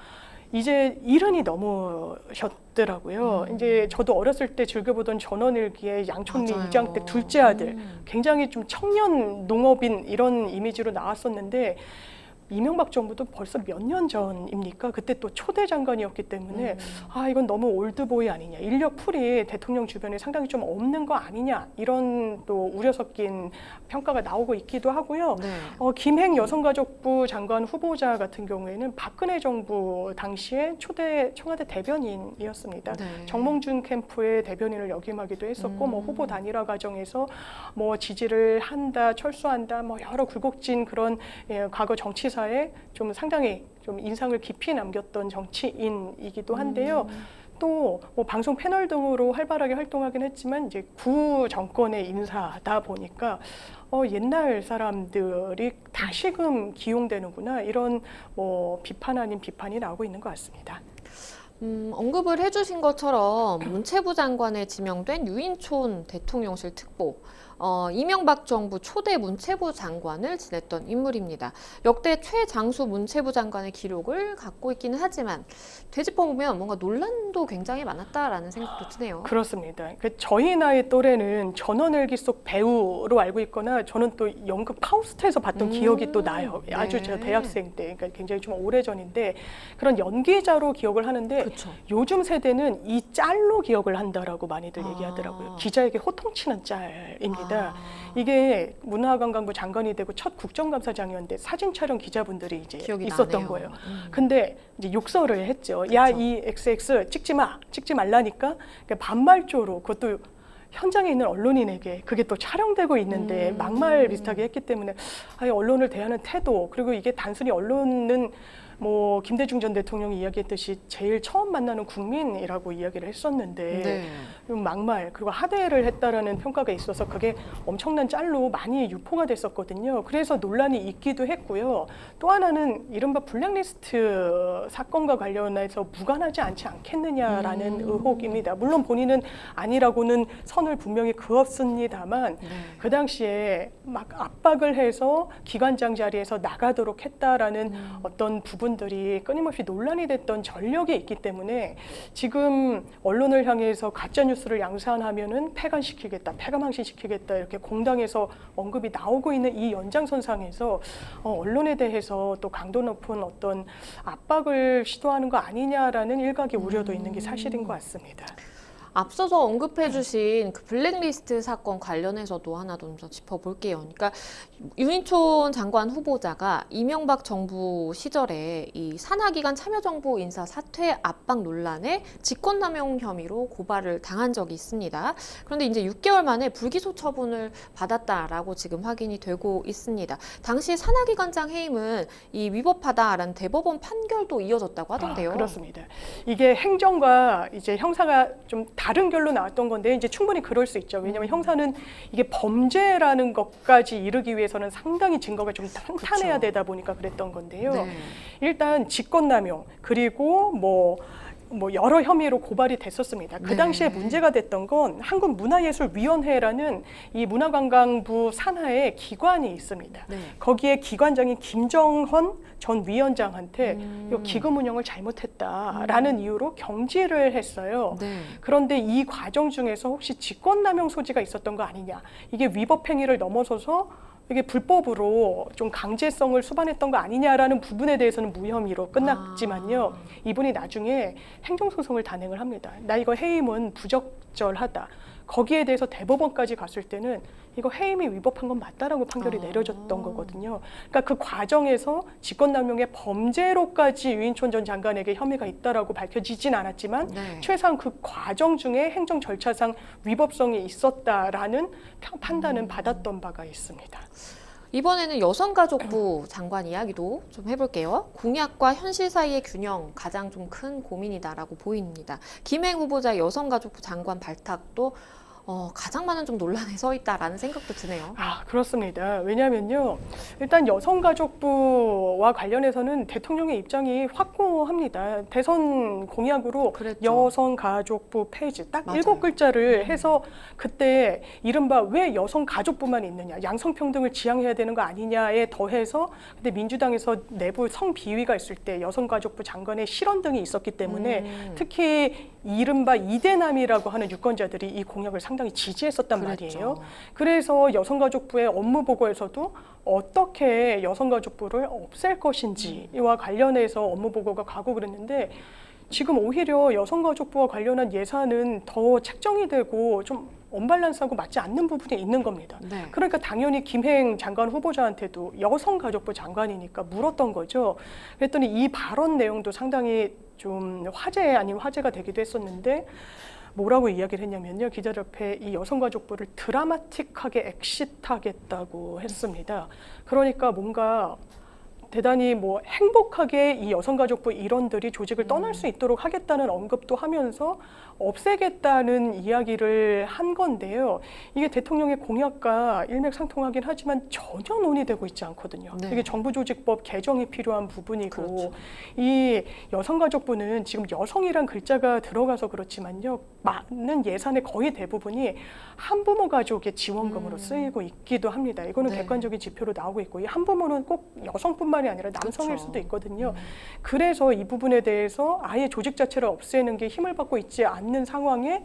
이제 이른이 넘으셨더라고요. 이제 저도 어렸을 때 즐겨보던 전원일기의 양촌리 맞아요. 이장댁 둘째 아들, 굉장히 좀 청년 농업인 이런 이미지로 나왔었는데 이명박 정부도 벌써 몇 년 전입니까? 그때 또 초대 장관이었기 때문에 이건 너무 올드보이 아니냐, 인력풀이 대통령 주변에 상당히 좀 없는 거 아니냐 이런 또 우려 섞인 평가가 나오고 있기도 하고요. 네. 김행 여성가족부 장관 후보자 같은 경우에는 박근혜 정부 당시에 초대 청와대 대변인이었습니다. 네. 정몽준 캠프의 대변인을 역임하기도 했었고 뭐 후보 단일화 과정에서 뭐 지지를 한다, 철수한다, 뭐 여러 굴곡진 그런 과거 정치사에 좀 상당히 좀 인상을 깊이 남겼던 정치인이기도 한데요. 또 뭐 방송 패널 등으로 활발하게 활동하긴 했지만 이제 구 정권의 인사다 보니까 옛날 사람들이 다시금 기용되는구나 이런 뭐 비판 아닌 비판이 나오고 있는 것 같습니다. 언급을 해주신 것처럼 문체부 장관에 지명된 유인촌 대통령실 특보, 이명박 정부 초대 문체부 장관을 지냈던 인물입니다. 역대 최장수 문체부 장관의 기록을 갖고 있기는 하지만 되짚어보면 뭔가 논란도 굉장히 많았다라는 생각도 드네요. 그렇습니다. 저희 나이 또래는 전원일기 속 배우로 알고 있거나 저는 또 연극 파우스트에서 봤던 기억이 또 나요. 아주 네. 제가 대학생 때, 그러니까 굉장히 좀 오래전인데 그런 연기자로 기억을 하는데 그렇죠. 요즘 세대는 이 짤로 기억을 한다라고 많이들 얘기하더라고요. 기자에게 호통치는 짤입니다. 이게 문화관광부 장관이 되고 첫 국정감사장이었는데 사진 촬영 기자분들이 이제 기억이 있었던 나네요. 거예요. 근데 이제 욕설을 했죠. 그쵸. 야, 이 XX 찍지 마, 찍지 말라니까. 그러니까 반말조로 그것도 현장에 있는 언론인에게 그게 또 촬영되고 있는데 막말 비슷하게 했기 때문에 언론을 대하는 태도 그리고 이게 단순히 언론은 뭐 김대중 전 대통령이 이야기했듯이 제일 처음 만나는 국민이라고 이야기를 했었는데 네. 막말 그리고 하대를 했다라는 평가가 있어서 그게 엄청난 짤로 많이 유포가 됐었거든요. 그래서 논란이 있기도 했고요. 또 하나는 이른바 블랙리스트 사건과 관련해서 무관하지 않지 않겠느냐라는 의혹입니다. 물론 본인은 아니라고는 선을 분명히 그었습니다만 네. 그 당시에 막 압박을 해서 기관장 자리에서 나가도록 했다라는 어떤 부분들이 끊임없이 논란이 됐던 전력이 있기 때문에 지금 언론을 향해서 가짜 뉴스를 양산하면은 폐간시키겠다, 폐가망신시키겠다 이렇게 공당에서 언급이 나오고 있는 이 연장선상에서 언론에 대해서 또 강도 높은 어떤 압박을 시도하는 거 아니냐라는 일각의 우려도 있는 게 사실인 것 같습니다. 앞서서 언급해주신 그 블랙리스트 사건 관련해서도 하나 좀 더 짚어볼게요. 그러니까 유인촌 장관 후보자가 이명박 정부 시절에 이 산하기관 참여정부 인사 사퇴 압박 논란에 직권남용 혐의로 고발을 당한 적이 있습니다. 그런데 이제 6개월 만에 불기소 처분을 받았다라고 지금 확인이 되고 있습니다. 당시 산하기관장 해임은 이 위법하다라는 대법원 판결도 이어졌다고 하던데요. 그렇습니다. 이게 행정과 이제 형사가 좀 다른 결로 나왔던 건데 이제 충분히 그럴 수 있죠. 왜냐하면 형사는 이게 범죄라는 것까지 이르기 위해서는 상당히 증거가 좀 탄탄해야 그렇죠. 되다 보니까 그랬던 건데요. 네. 일단 직권남용 그리고 뭐 여러 혐의로 고발이 됐었습니다. 그 네. 당시에 문제가 됐던 건 한국문화예술위원회라는 이 문화관광부 산하에 기관이 있습니다. 네. 거기에 기관장인 김정헌 전 위원장한테 이거 기금 운영을 잘못했다라는 이유로 경질을 했어요. 네. 그런데 이 과정 중에서 혹시 직권남용 소지가 있었던 거 아니냐? 이게 위법행위를 넘어서서 이게 불법으로 좀 강제성을 수반했던 거 아니냐라는 부분에 대해서는 무혐의로 끝났지만요. 이분이 나중에 행정소송을 단행을 합니다. 나 이거 해임은 부적절하다. 거기에 대해서 대법원까지 갔을 때는 이거 해임이 위법한 건 맞다라고 판결이 내려졌던 거거든요. 그러니까 그 과정에서 직권남용의 범죄로까지 유인촌 전 장관에게 혐의가 있다라고 밝혀지진 않았지만 네. 최소한 그 과정 중에 행정 절차상 위법성이 있었다라는 판단은 받았던 바가 있습니다. 이번에는 여성가족부 장관 이야기도 좀 해볼게요. 공약과 현실 사이의 균형 가장 좀 큰 고민이다라고 보입니다. 김행 후보자 여성가족부 장관 발탁도 가장 많은 좀 논란에 서 있다라는 생각도 드네요. 그렇습니다. 왜냐하면요, 일단 여성가족부와 관련해서는 대통령의 입장이 확고합니다. 대선 공약으로 그랬죠. 여성가족부 폐지 딱 맞아요. 7글자를 해서 그때 이른바 왜 여성가족부만 있느냐, 양성평등을 지향해야 되는 거 아니냐에 더해서 근데 민주당에서 내부 성비위가 있을 때 여성가족부 장관의 실언 등이 있었기 때문에 특히 이른바 이대남이라고 하는 유권자들이 이 공약을 상당히 지지했었단 그랬죠. 말이에요. 그래서 여성가족부의 업무 보고에서도 어떻게 여성가족부를 없앨 것인지와 관련해서 업무 보고가 가고 그랬는데 지금 오히려 여성가족부와 관련한 예산은 더 책정이 되고 좀 언밸런스하고 맞지 않는 부분이 있는 겁니다. 네. 그러니까 당연히 김행 장관 후보자한테도 여성가족부 장관이니까 물었던 거죠. 그랬더니 이 발언 내용도 상당히 좀 화제 아닌 화제가 되기도 했었는데 뭐라고 이야기를 했냐면요. 기자들 앞에 이 여성가족부를 드라마틱하게 엑시트하겠다고 했습니다. 그러니까 뭔가 대단히 뭐 행복하게 이 여성가족부 일원들이 조직을 떠날 수 있도록 하겠다는 언급도 하면서 없애겠다는 이야기를 한 건데요. 이게 대통령의 공약과 일맥상통하긴 하지만 전혀 논의되고 있지 않거든요. 네. 이게 정부조직법 개정이 필요한 부분이고 그렇죠. 이 여성가족부는 지금 여성이란 글자가 들어가서 그렇지만요. 많은 예산의 거의 대부분이 한부모 가족의 지원금으로 쓰이고 있기도 합니다. 이거는 네. 객관적인 지표로 나오고 있고 이 한부모는 꼭 여성뿐만이 아니라 남성일 그렇죠. 수도 있거든요. 그래서 이 부분에 대해서 아예 조직 자체를 없애는 게 힘을 받고 있지 않는 상황에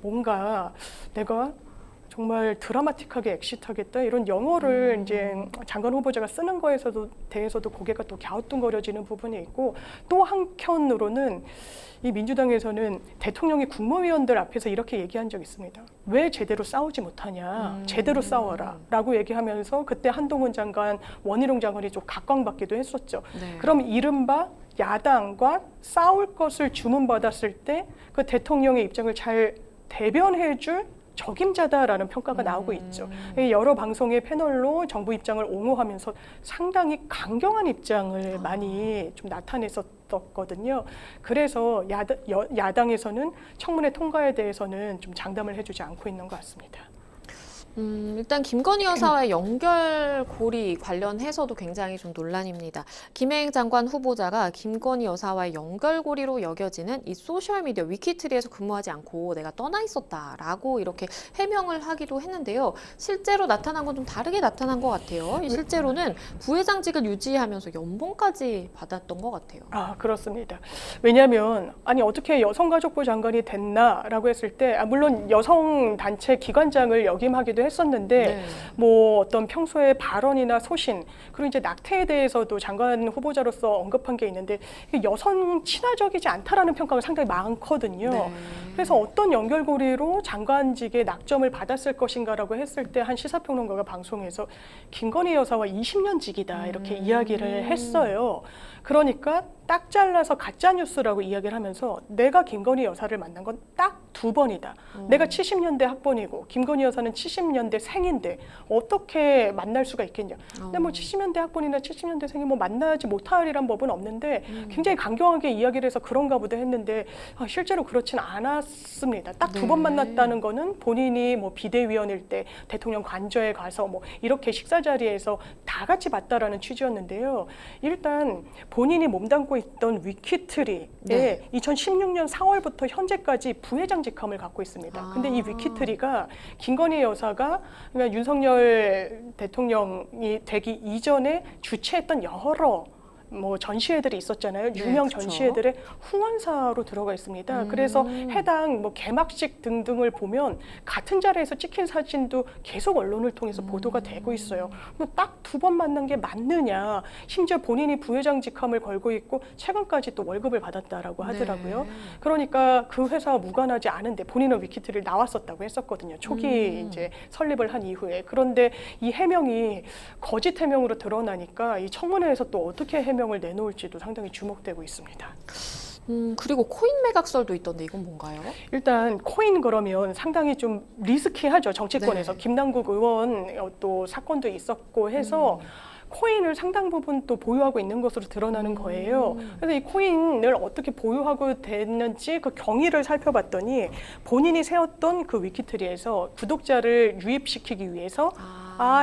뭔가 내가 정말 드라마틱하게 엑시트하겠다 이런 영어를 이제 장관 후보자가 쓰는 거에서도 대해서도 고개가 또 갸우뚱거려지는 부분이 있고 또 한켠으로는 이 민주당에서는 대통령이 국무위원들 앞에서 이렇게 얘기한 적이 있습니다. 왜 제대로 싸우지 못하냐, 제대로 싸워라라고 얘기하면서 그때 한동훈 장관, 원희룡 장관이 좀 각광받기도 했었죠. 네. 그럼 이른바 야당과 싸울 것을 주문받았을 때 그 대통령의 입장을 잘 대변해줄 적임자다라는 평가가 나오고 있죠. 여러 방송의 패널로 정부 입장을 옹호하면서 상당히 강경한 입장을 많이 좀 나타냈었거든요. 그래서 야당에서는 청문회 통과에 대해서는 좀 장담을 해주지 않고 있는 것 같습니다. 일단 김건희 여사와의 연결고리 관련해서도 굉장히 좀 논란입니다. 김행 장관 후보자가 김건희 여사와의 연결고리로 여겨지는 이 소셜미디어 위키트리에서 근무하지 않고 내가 떠나 있었다라고 이렇게 해명을 하기도 했는데요. 실제로 나타난 건 좀 다르게 나타난 것 같아요. 실제로는 부회장직을 유지하면서 연봉까지 받았던 것 같아요. 그렇습니다. 왜냐하면 아니 어떻게 여성가족부 장관이 됐나라고 했을 때 물론 여성단체 기관장을 역임하기도 이야기를 했었는데 네. 뭐 어떤 평소에 발언이나 소신 그리고 이제 낙태에 대해서도 장관 후보자로서 언급한 게 있는데 여성 친화적이지 않다라는 평가가 상당히 많거든요. 네. 그래서 어떤 연결고리로 장관직에 낙점을 받았을 것인가라고 했을 때 한 시사평론가가 방송에서 김건희 여사와 20년직이다 이렇게 이야기를 했어요. 그러니까 딱 잘라서 가짜 뉴스라고 이야기를 하면서 내가 김건희 여사를 만난 건 딱 2번이다. 내가 70년대 학번이고 김건희 여사는 70년대 생인데 어떻게 만날 수가 있겠냐. 근데 뭐 70년대 학번이나 70년대 생이 뭐 만나지 못하리란 법은 없는데 굉장히 강경하게 이야기를 해서 그런가 보다 했는데 실제로 그렇진 않았습니다. 딱 2번 네. 만났다는 거는 본인이 뭐 비대위원일 때 대통령 관저에 가서 뭐 이렇게 식사 자리에서 다 같이 봤다라는 취지였는데요. 일단 본인이 몸담고 있던 위키트리에 네. 2016년 4월부터 현재까지 부회장직함을 갖고 있습니다. 근데 이 위키트리가 김건희 여사가 그러니까 윤석열 대통령이 되기 이전에 주최했던 여러 뭐 전시회들이 있었잖아요. 네, 유명 그쵸. 전시회들의 후원사로 들어가 있습니다. 그래서 해당 뭐 개막식 등등을 보면 같은 자리에서 찍힌 사진도 계속 언론을 통해서 보도가 되고 있어요. 딱 2번 만난 게 맞느냐. 심지어 본인이 부회장 직함을 걸고 있고 최근까지 또 월급을 받았다라고 하더라고요. 네. 그러니까 그 회사와 무관하지 않은데 본인은 위키트리를 나왔었다고 했었거든요. 초기 이제 설립을 한 이후에. 그런데 이 해명이 거짓 해명으로 드러나니까 이 청문회에서 또 어떻게 해명을 내놓을지도 상당히 주목되고 있습니다. 그리고 코인 매각설도 있던데 이건 뭔가요? 일단 코인 그러면 상당히 좀 리스키하죠. 정치권에서. 네. 김남국 의원 또 사건도 있었고 해서 코인을 상당 부분 또 보유하고 있는 것으로 드러나는 거예요. 그래서 이 코인을 어떻게 보유하고 됐는지 그 경위를 살펴봤더니 본인이 세웠던 그 위키트리에서 구독자를 유입시키기 위해서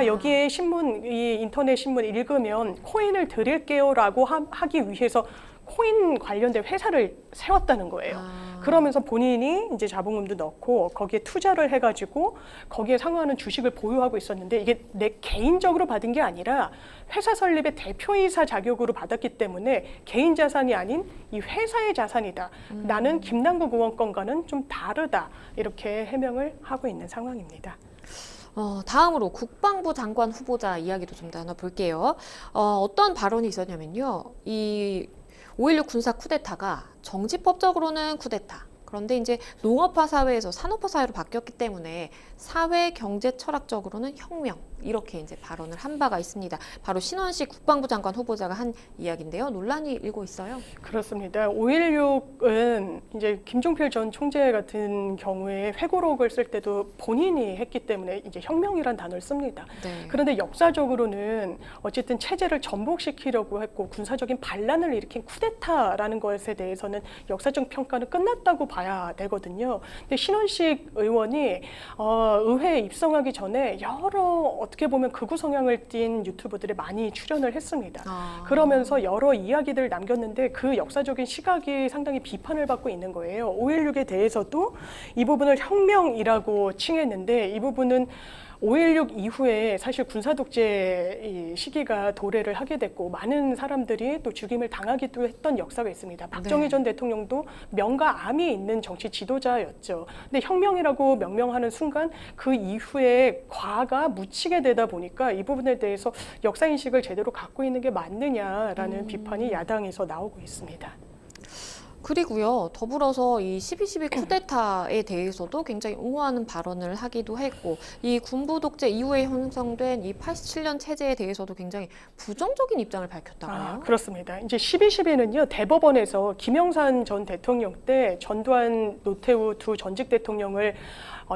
여기에 신문, 이 인터넷 신문 읽으면 코인을 드릴게요라고 하기 위해서 코인 관련된 회사를 세웠다는 거예요. 그러면서 본인이 이제 자본금도 넣고 거기에 투자를 해가지고 거기에 상응하는 주식을 보유하고 있었는데 이게 내 개인적으로 받은 게 아니라 회사 설립의 대표이사 자격으로 받았기 때문에 개인 자산이 아닌 이 회사의 자산이다. 나는 김남국 의원 건과는 좀 다르다. 이렇게 해명을 하고 있는 상황입니다. 다음으로 국방부 장관 후보자 이야기도 좀 더 나눠볼게요. 어떤 발언이 있었냐면요. 이 5.16 군사 쿠데타가 정치법적으로는 쿠데타. 그런데 이제 농업화 사회에서 산업화 사회로 바뀌었기 때문에 사회 경제 철학적으로는 혁명 이렇게 이제 발언을 한 바가 있습니다. 바로 신원식 국방부 장관 후보자가 한 이야기인데요. 논란이 일고 있어요. 그렇습니다. 5.16은 이제 김종필 전 총재 같은 경우에 회고록을 쓸 때도 본인이 했기 때문에 이제 혁명이란 단어를 씁니다. 네. 그런데 역사적으로는 어쨌든 체제를 전복시키려고 했고 군사적인 반란을 일으킨 쿠데타라는 것에 대해서는 역사적 평가는 끝났다고 봐야 되거든요. 근데 신원식 의원이 의회에 입성하기 전에 여러 어떻게 보면 극우 성향을 띤 유튜버들에 많이 출연을 했습니다. 그러면서 여러 이야기들을 남겼는데 그 역사적인 시각이 상당히 비판을 받고 있는 거예요. 5.16에 대해서도 이 부분을 혁명이라고 칭했는데 이 부분은 5.16 이후에 사실 군사독재 시기가 도래를 하게 됐고 많은 사람들이 또 죽임을 당하기도 했던 역사가 있습니다. 박정희 전 대통령도 명과 암이 있는 정치 지도자였죠. 근데 혁명이라고 명명하는 순간 그 이후에 과가 묻히게 되다 보니까 이 부분에 대해서 역사인식을 제대로 갖고 있는 게 맞느냐라는 비판이 야당에서 나오고 있습니다. 그리고요, 더불어서 이 12.12 쿠데타에 대해서도 굉장히 옹호하는 발언을 하기도 했고, 이 군부 독재 이후에 형성된 이 87년 체제에 대해서도 굉장히 부정적인 입장을 밝혔다고요? 그렇습니다. 이제 12.12는요, 대법원에서 김영삼 전 대통령 때 전두환, 노태우 두 전직 대통령을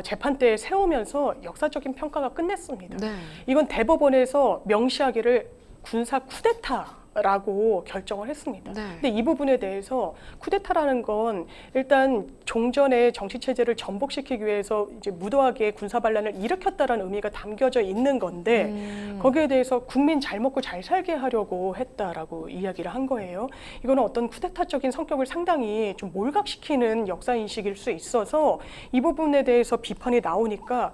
재판대에 세우면서 역사적인 평가가 끝냈습니다. 네. 이건 대법원에서 명시하기를 군사 쿠데타라고 결정을 했습니다. 네. 근데 이 부분에 대해서 쿠데타라는 건 일단 종전의 정치 체제를 전복시키기 위해서 이제 무도하게 군사 반란을 일으켰다라는 의미가 담겨져 있는 건데 거기에 대해서 국민 잘 먹고 잘 살게 하려고 했다라고 이야기를 한 거예요. 이거는 어떤 쿠데타적인 성격을 상당히 좀 몰각시키는 역사 인식일 수 있어서 이 부분에 대해서 비판이 나오니까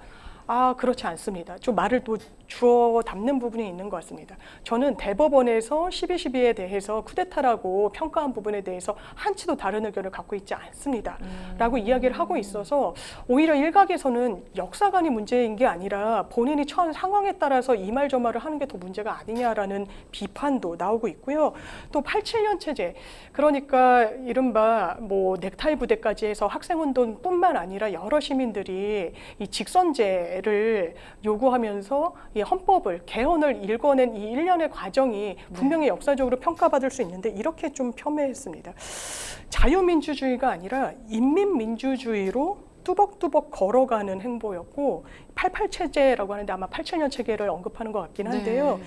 그렇지 않습니다. 좀 말을 또 주워 담는 부분이 있는 것 같습니다. 저는 대법원에서 12.12에 대해서 쿠데타라고 평가한 부분에 대해서 한치도 다른 의견을 갖고 있지 않습니다. 라고 이야기를 하고 있어서 오히려 일각에서는 역사관이 문제인 게 아니라 본인이 처한 상황에 따라서 이 말 저 말을 하는 게 더 문제가 아니냐라는 비판도 나오고 있고요. 또 87년 체제, 그러니까 이른바 뭐 넥타이 부대까지 해서 학생운동뿐만 아니라 여러 시민들이 이 직선제를 요구하면서 이 헌법을 개헌을 일궈낸 이 일련의 과정이 분명히 역사적으로 평가받을 수 있는데 이렇게 좀 폄훼했습니다. 자유민주주의가 아니라 인민민주주의로 뚜벅뚜벅 걸어가는 행보였고 88 체제라고 하는데 아마 87년 체계를 언급하는 것 같긴 한데요.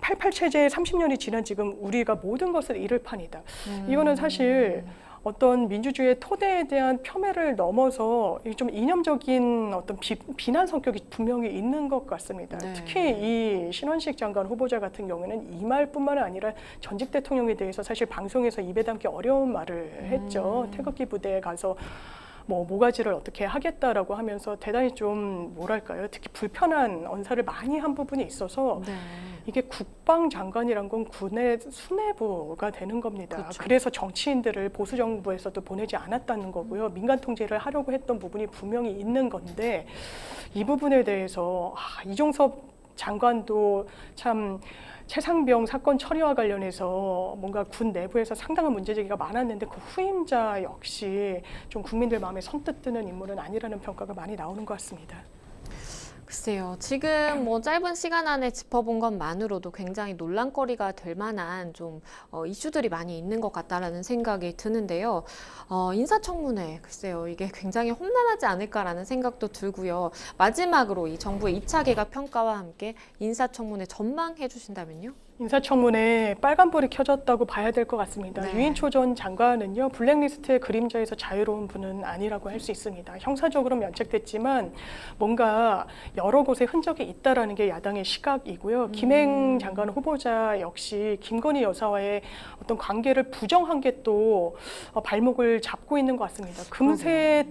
88 체제에 30년이 지난 지금 우리가 모든 것을 잃을 판이다. 이거는 사실 어떤 민주주의의 토대에 대한 폄훼를 넘어서 좀 이념적인 어떤 비난 성격이 분명히 있는 것 같습니다. 특히 이 신원식 장관 후보자 같은 경우에는 이 말뿐만 아니라 전직 대통령에 대해서 사실 방송에서 입에 담기 어려운 말을 했죠. 태극기 부대에 가서 뭐 모가지를 어떻게 하겠다라고 하면서 대단히 좀 뭐랄까요, 특히 불편한 언사를 많이 한 부분이 있어서 이게 국방장관이란 건 군의 수뇌부가 되는 겁니다. 그렇죠. 그래서 정치인들을 보수 정부에서도 보내지 않았다는 거고요. 민간 통제를 하려고 했던 부분이 분명히 있는 건데 이 부분에 대해서 이종섭 장관도 참 최상병 사건 처리와 관련해서 뭔가 군 내부에서 상당한 문제제기가 많았는데 그 후임자 역시 좀 국민들 마음에 선뜻 드는 인물은 아니라는 평가가 많이 나오는 것 같습니다. 글쎄요. 지금 뭐 짧은 시간 안에 짚어본 것만으로도 굉장히 논란거리가 될 만한 좀 이슈들이 많이 있는 것 같다라는 생각이 드는데요. 인사청문회, 글쎄요. 이게 굉장히 험난하지 않을까라는 생각도 들고요. 마지막으로 이 정부의 2차 개각 평가와 함께 인사청문회 전망해 주신다면요? 인사청문회 빨간불이 켜졌다고 봐야 될 것 같습니다. 네. 유인초 전 장관은요, 블랙리스트의 그림자에서 자유로운 분은 아니라고 할 수 있습니다. 형사적으로 면책됐지만 뭔가 여러 곳에 흔적이 있다라는 게 야당의 시각이고요. 김행 장관 후보자 역시 김건희 여사와의 어떤 관계를 부정한 게 또 발목을 잡고 있는 것 같습니다. 금세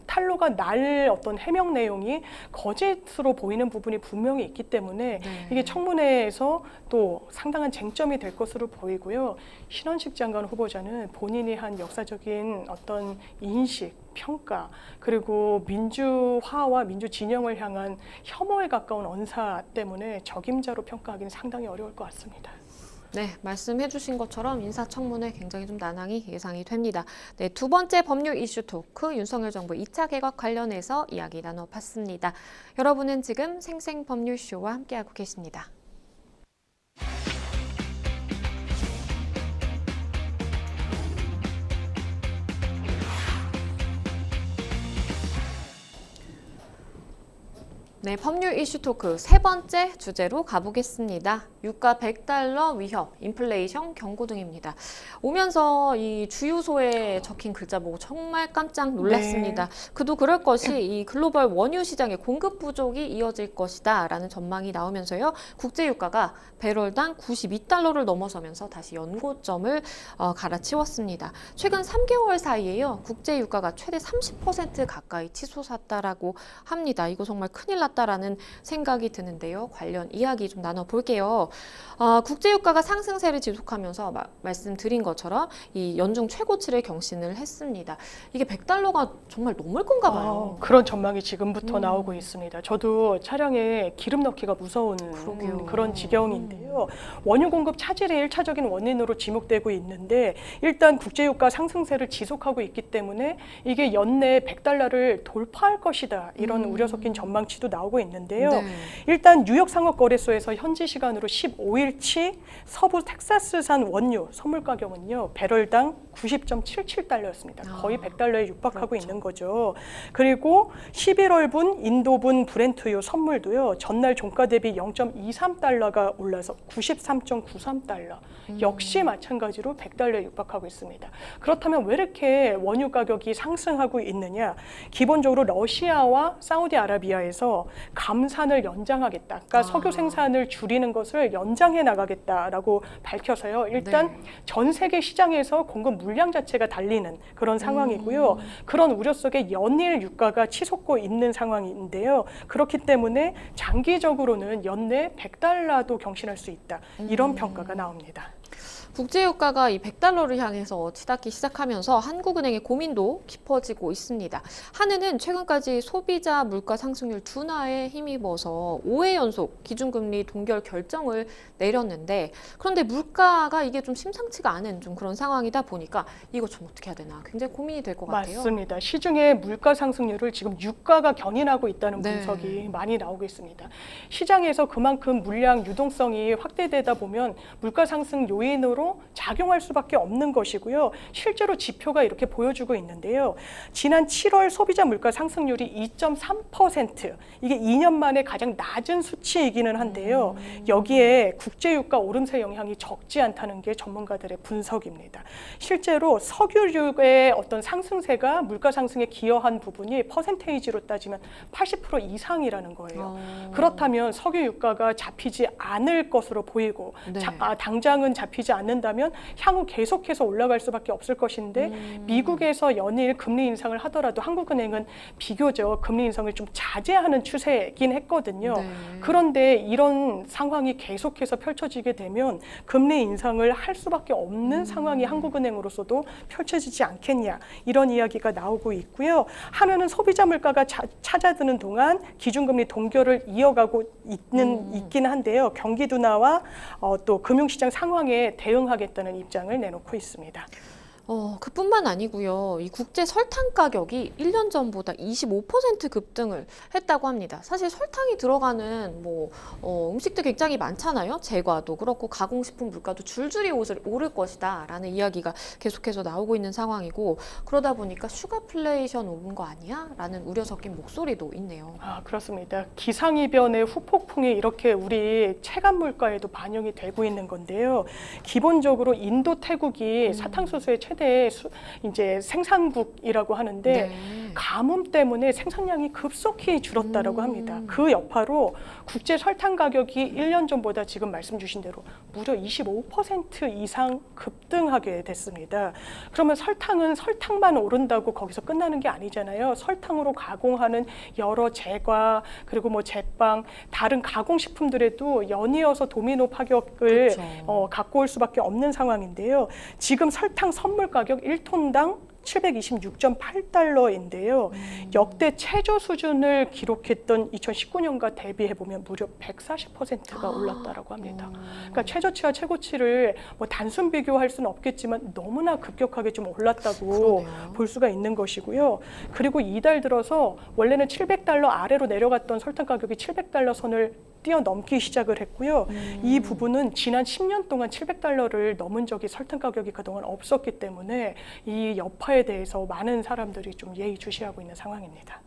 탄로가 날 어떤 해명 내용이 거짓으로 보이는 부분이 분명히 있기 때문에 이게 청문회에서 또 상당한 쟁점이 될 것으로 보이고요. 신원식 장관 후보자는 본인이 한 역사적인 어떤 인식, 평가, 그리고 민주화와 민주진영을 향한 혐오에 가까운 언사 때문에 적임자로 평가하기는 상당히 어려울 것 같습니다. 네, 말씀해 주신 것처럼 인사청문회 굉장히 좀 난항이 예상이 됩니다. 네, 두 번째 법률 이슈 토크, 윤석열 정부 2차 개각 관련해서 이야기 나눠봤습니다. 여러분은 지금 생생법률쇼와 함께하고 계십니다. 네, 법률 이슈 토크 세 번째 주제로 가보겠습니다. 유가 100달러 위협, 인플레이션 경고 등입니다. 오면서 이 주유소에 적힌 글자 보고 정말 깜짝 놀랐습니다. 그도 그럴 것이 이 글로벌 원유 시장의 공급 부족이 이어질 것이다 라는 전망이 나오면서요. 국제 유가가 배럴당 92달러를 넘어서면서 다시 연고점을 갈아치웠습니다. 최근 3개월 사이에요. 국제 유가가 최대 30% 가까이 치솟았다라고 합니다. 이거 정말 큰일 났다라는 생각이 드는데요. 관련 이야기 좀 나눠볼게요. 국제유가가 상승세를 지속하면서 말씀드린 것처럼 이 연중 최고치를 경신을 했습니다. 이게 100달러가 정말 넘을 건가 봐요. 그런 전망이 지금부터 나오고 있습니다. 저도 차량에 기름 넣기가 무서운 그런 지경인데요. 원유 공급 차질이 1차적인 원인으로 지목되고 있는데 일단 국제유가 상승세를 지속하고 있기 때문에 이게 연내 100달러를 돌파할 것이다. 이런 우려 섞인 전망치도 나오고 있는데요. 일단 뉴욕 상업거래소에서 현지 시간으로 15일치 서부 텍사스산 원유 선물 가격은요. 배럴당 90.77달러였습니다. 거의 100달러에 육박하고 있는 거죠. 그리고 11월분 인도분 브렌트유 선물도요. 전날 종가 대비 0.23달러가 올라서 93.93달러. 역시 마찬가지로 100달러에 육박하고 있습니다. 그렇다면 왜 이렇게 원유 가격이 상승하고 있느냐? 기본적으로 러시아와 사우디아라비아에서 감산을 연장하겠다. 그러니까 석유 생산을 줄이는 것을 연장해 나가겠다라고 밝혀서요. 일단 전 세계 시장에서 공급 물량 자체가 달리는 그런 상황이고요. 그런 우려 속에 연일 유가가 치솟고 있는 상황인데요. 그렇기 때문에 장기적으로는 연내 100달러도 경신할 수 있다. 이런 평가가 나옵니다. 국제유가가 이 100달러를 향해서 치닫기 시작하면서 한국은행의 고민도 깊어지고 있습니다. 한은은 최근까지 소비자 물가 상승률 둔화에 힘입어서 5회 연속 기준금리 동결 결정을 내렸는데, 그런데 물가가 이게 좀 심상치가 않은 좀 그런 상황이다 보니까 이거 좀 어떻게 해야 되나 굉장히 고민이 될 것 같아요. 맞습니다. 시중에 물가 상승률을 지금 유가가 견인하고 있다는 네. 분석이 많이 나오고 있습니다. 시장에서 그만큼 물량 유동성이 확대되다 보면 물가 상승 요인으로 작용할 수밖에 없는 것이고요. 실제로 지표가 이렇게 보여주고 있는데요. 지난 7월 소비자 물가 상승률이 2.3%, 이게 2년 만에 가장 낮은 수치이기는 한데요. 여기에 국제유가 오름세 영향이 적지 않다는 게 전문가들의 분석입니다. 실제로 석유류의 어떤 상승세가 물가 상승에 기여한 부분이 퍼센테이지로 따지면 80% 이상이라는 거예요. 그렇다면 석유 유가가 잡히지 않을 것으로 보이고 네. 당장은 잡히지 않는다면 향후 계속해서 올라갈 수밖에 없을 것인데 미국에서 연일 금리 인상을 하더라도 한국은행은 비교적 금리 인상을 좀 자제하는 추세이긴 했거든요. 네. 그런데 이런 상황이 계속해서 펼쳐지게 되면 금리 인상을 할 수밖에 없는 상황이 한국은행으로서도 펼쳐지지 않겠냐, 이런 이야기가 나오고 있고요. 한은은 소비자 물가가 찾아드는 동안 기준금리 동결을 이어가고 있긴 한데요. 경기 둔화와 또 금융시장 상황에 대응하겠다는 입장을 내놓고 있습니다. 그뿐만 아니고요. 이 국제 설탕 가격이 1년 전보다 25% 급등을 했다고 합니다. 사실 설탕이 들어가는 음식도 굉장히 많잖아요. 제과도 그렇고 가공식품 물가도 줄줄이 오를 것이다라는 이야기가 계속해서 나오고 있는 상황이고, 그러다 보니까 슈가플레이션 오는 거 아니야? 라는 우려 섞인 목소리도 있네요. 그렇습니다. 기상이변의 후폭풍이 이렇게 우리 체감 물가에도 반영이 되고 있는 건데요. 기본적으로 인도, 태국이 사탕수수의 최대 이제 생산국이라고 하는데 네. 가뭄 때문에 생산량이 급속히 줄었다라고 합니다. 그 여파로 국제 설탕 가격이 1년 전보다 지금 말씀 주신 대로 무려 25% 이상 급등하게 됐습니다. 그러면 설탕은 설탕만 오른다고 거기서 끝나는 게 아니잖아요. 설탕으로 가공하는 여러 제과, 그리고 제빵, 다른 가공식품들에도 연이어서 도미노 파격을 그렇죠. 갖고 올 수밖에 없는 상황인데요. 지금 설탕 선물 가격 1톤당 726.8달러인데요. 역대 최저 수준을 기록했던 2019년과 대비해보면 무려 140%가 올랐다라고 합니다. 그러니까 최저치와 최고치를 단순 비교할 수는 없겠지만 너무나 급격하게 좀 올랐다고 그러네요. 볼 수가 있는 것이고요. 그리고 이달 들어서 원래는 700달러 아래로 내려갔던 설탕 가격이 700달러 선을 뛰어넘기 시작을 했고요. 이 부분은 지난 10년 동안 700달러를 넘은 적이 설탕 가격이 그동안 없었기 때문에 이 여파에 대해서 많은 사람들이 좀 예의주시하고 있는 상황입니다.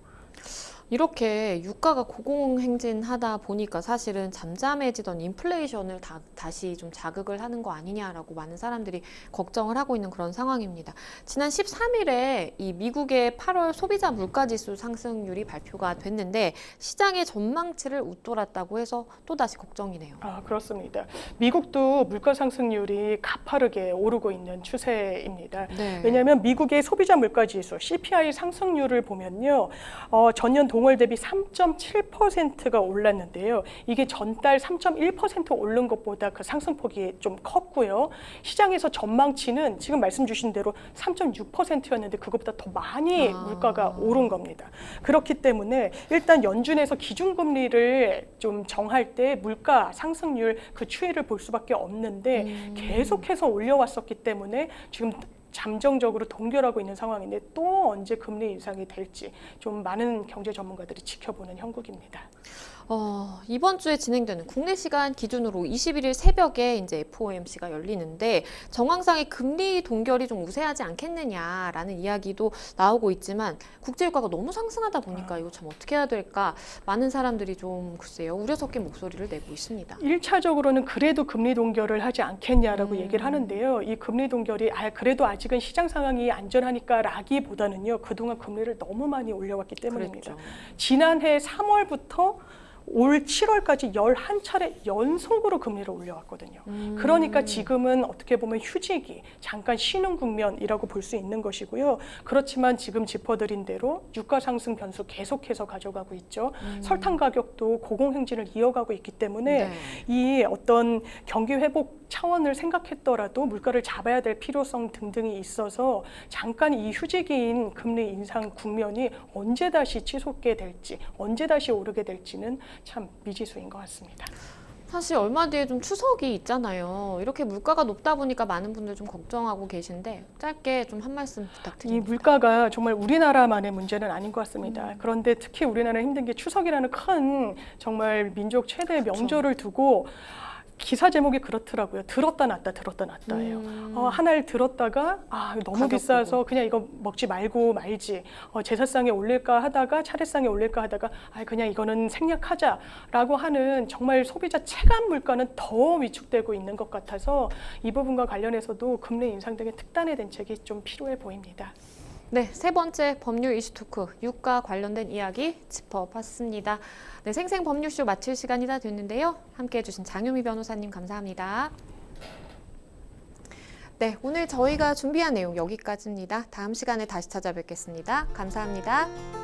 이렇게 유가가 고공행진하다 보니까 사실은 잠잠해지던 인플레이션을 다시 좀 자극을 하는 거 아니냐라고 많은 사람들이 걱정을 하고 있는 그런 상황입니다. 지난 13일에 이 미국의 8월 소비자 물가지수 상승률이 발표가 됐는데 시장의 전망치를 웃돌았다고 해서 또다시 걱정이네요. 그렇습니다. 미국도 물가 상승률이 가파르게 오르고 있는 추세입니다. 네. 왜냐하면 미국의 소비자 물가지수 CPI 상승률을 보면요. 전년 동월 대비 3.7%가 올랐는데요. 이게 전달 3.1% 오른 것보다 그 상승폭이 좀 컸고요. 시장에서 전망치는 지금 말씀 주신 대로 3.6%였는데 그것보다 더 많이 물가가 오른 겁니다. 그렇기 때문에 일단 연준에서 기준금리를 좀 정할 때 물가 상승률 그 추이를 볼 수밖에 없는데 계속해서 올려왔었기 때문에 지금 잠정적으로 동결하고 있는 상황인데 또 언제 금리 인상이 될지 좀 많은 경제 전문가들이 지켜보는 형국입니다. 이번 주에 진행되는 국내 시간 기준으로 21일 새벽에 이제 FOMC가 열리는데 정황상의 금리 동결이 좀 우세하지 않겠느냐라는 이야기도 나오고 있지만 국제유가가 너무 상승하다 보니까 이거 참 어떻게 해야 될까 많은 사람들이 좀 글쎄요 우려 섞인 목소리를 내고 있습니다. 1차적으로는 그래도 금리 동결을 하지 않겠냐라고 얘기를 하는데요. 이 금리 동결이 그래도 아직은 시장 상황이 안전하니까 라기보다는요. 그동안 금리를 너무 많이 올려왔기 때문입니다. 그랬죠. 지난해 3월부터 올 7월까지 11차례 연속으로 금리를 올려왔거든요. 그러니까 지금은 어떻게 보면 휴지기, 잠깐 쉬는 국면이라고 볼 수 있는 것이고요. 그렇지만 지금 짚어드린 대로 유가 상승 변수 계속해서 가져가고 있죠. 설탕 가격도 고공행진을 이어가고 있기 때문에 네. 이 어떤 경기 회복 차원을 생각했더라도 물가를 잡아야 될 필요성 등등이 있어서 잠깐 이 휴지기인 금리 인상 국면이 언제 다시 치솟게 될지, 언제 다시 오르게 될지는 참 미지수인 것 같습니다. 사실 얼마 뒤에 좀 추석이 있잖아요. 이렇게 물가가 높다 보니까 많은 분들 좀 걱정하고 계신데 짧게 좀 한 말씀 이 부탁드립니다. 물가가 정말 우리나라만의 문제는 아닌 것 같습니다. 그런데 특히 우리나라는 힘든 게 추석이라는 큰 정말 민족 최대 명절을 두고 기사 제목이 그렇더라고요. 들었다 놨다 들었다 놨다예요. 하나를 들었다가 너무 가격 비싸서 보고. 그냥 이거 먹지 말고 말지. 제사상에 올릴까 하다가 차례상에 올릴까 하다가 그냥 이거는 생략하자라고 하는 정말 소비자 체감 물가는 더 위축되고 있는 것 같아서 이 부분과 관련해서도 금리 인상 등의 특단의 대책이 좀 필요해 보입니다. 네, 세 번째 법률 이슈 토크, 유가 관련된 이야기 짚어봤습니다. 네, 생생 법률쇼 마칠 시간이 다 됐는데요. 함께해 주신 장유미 변호사님 감사합니다. 네, 오늘 저희가 준비한 내용 여기까지입니다. 다음 시간에 다시 찾아뵙겠습니다. 감사합니다.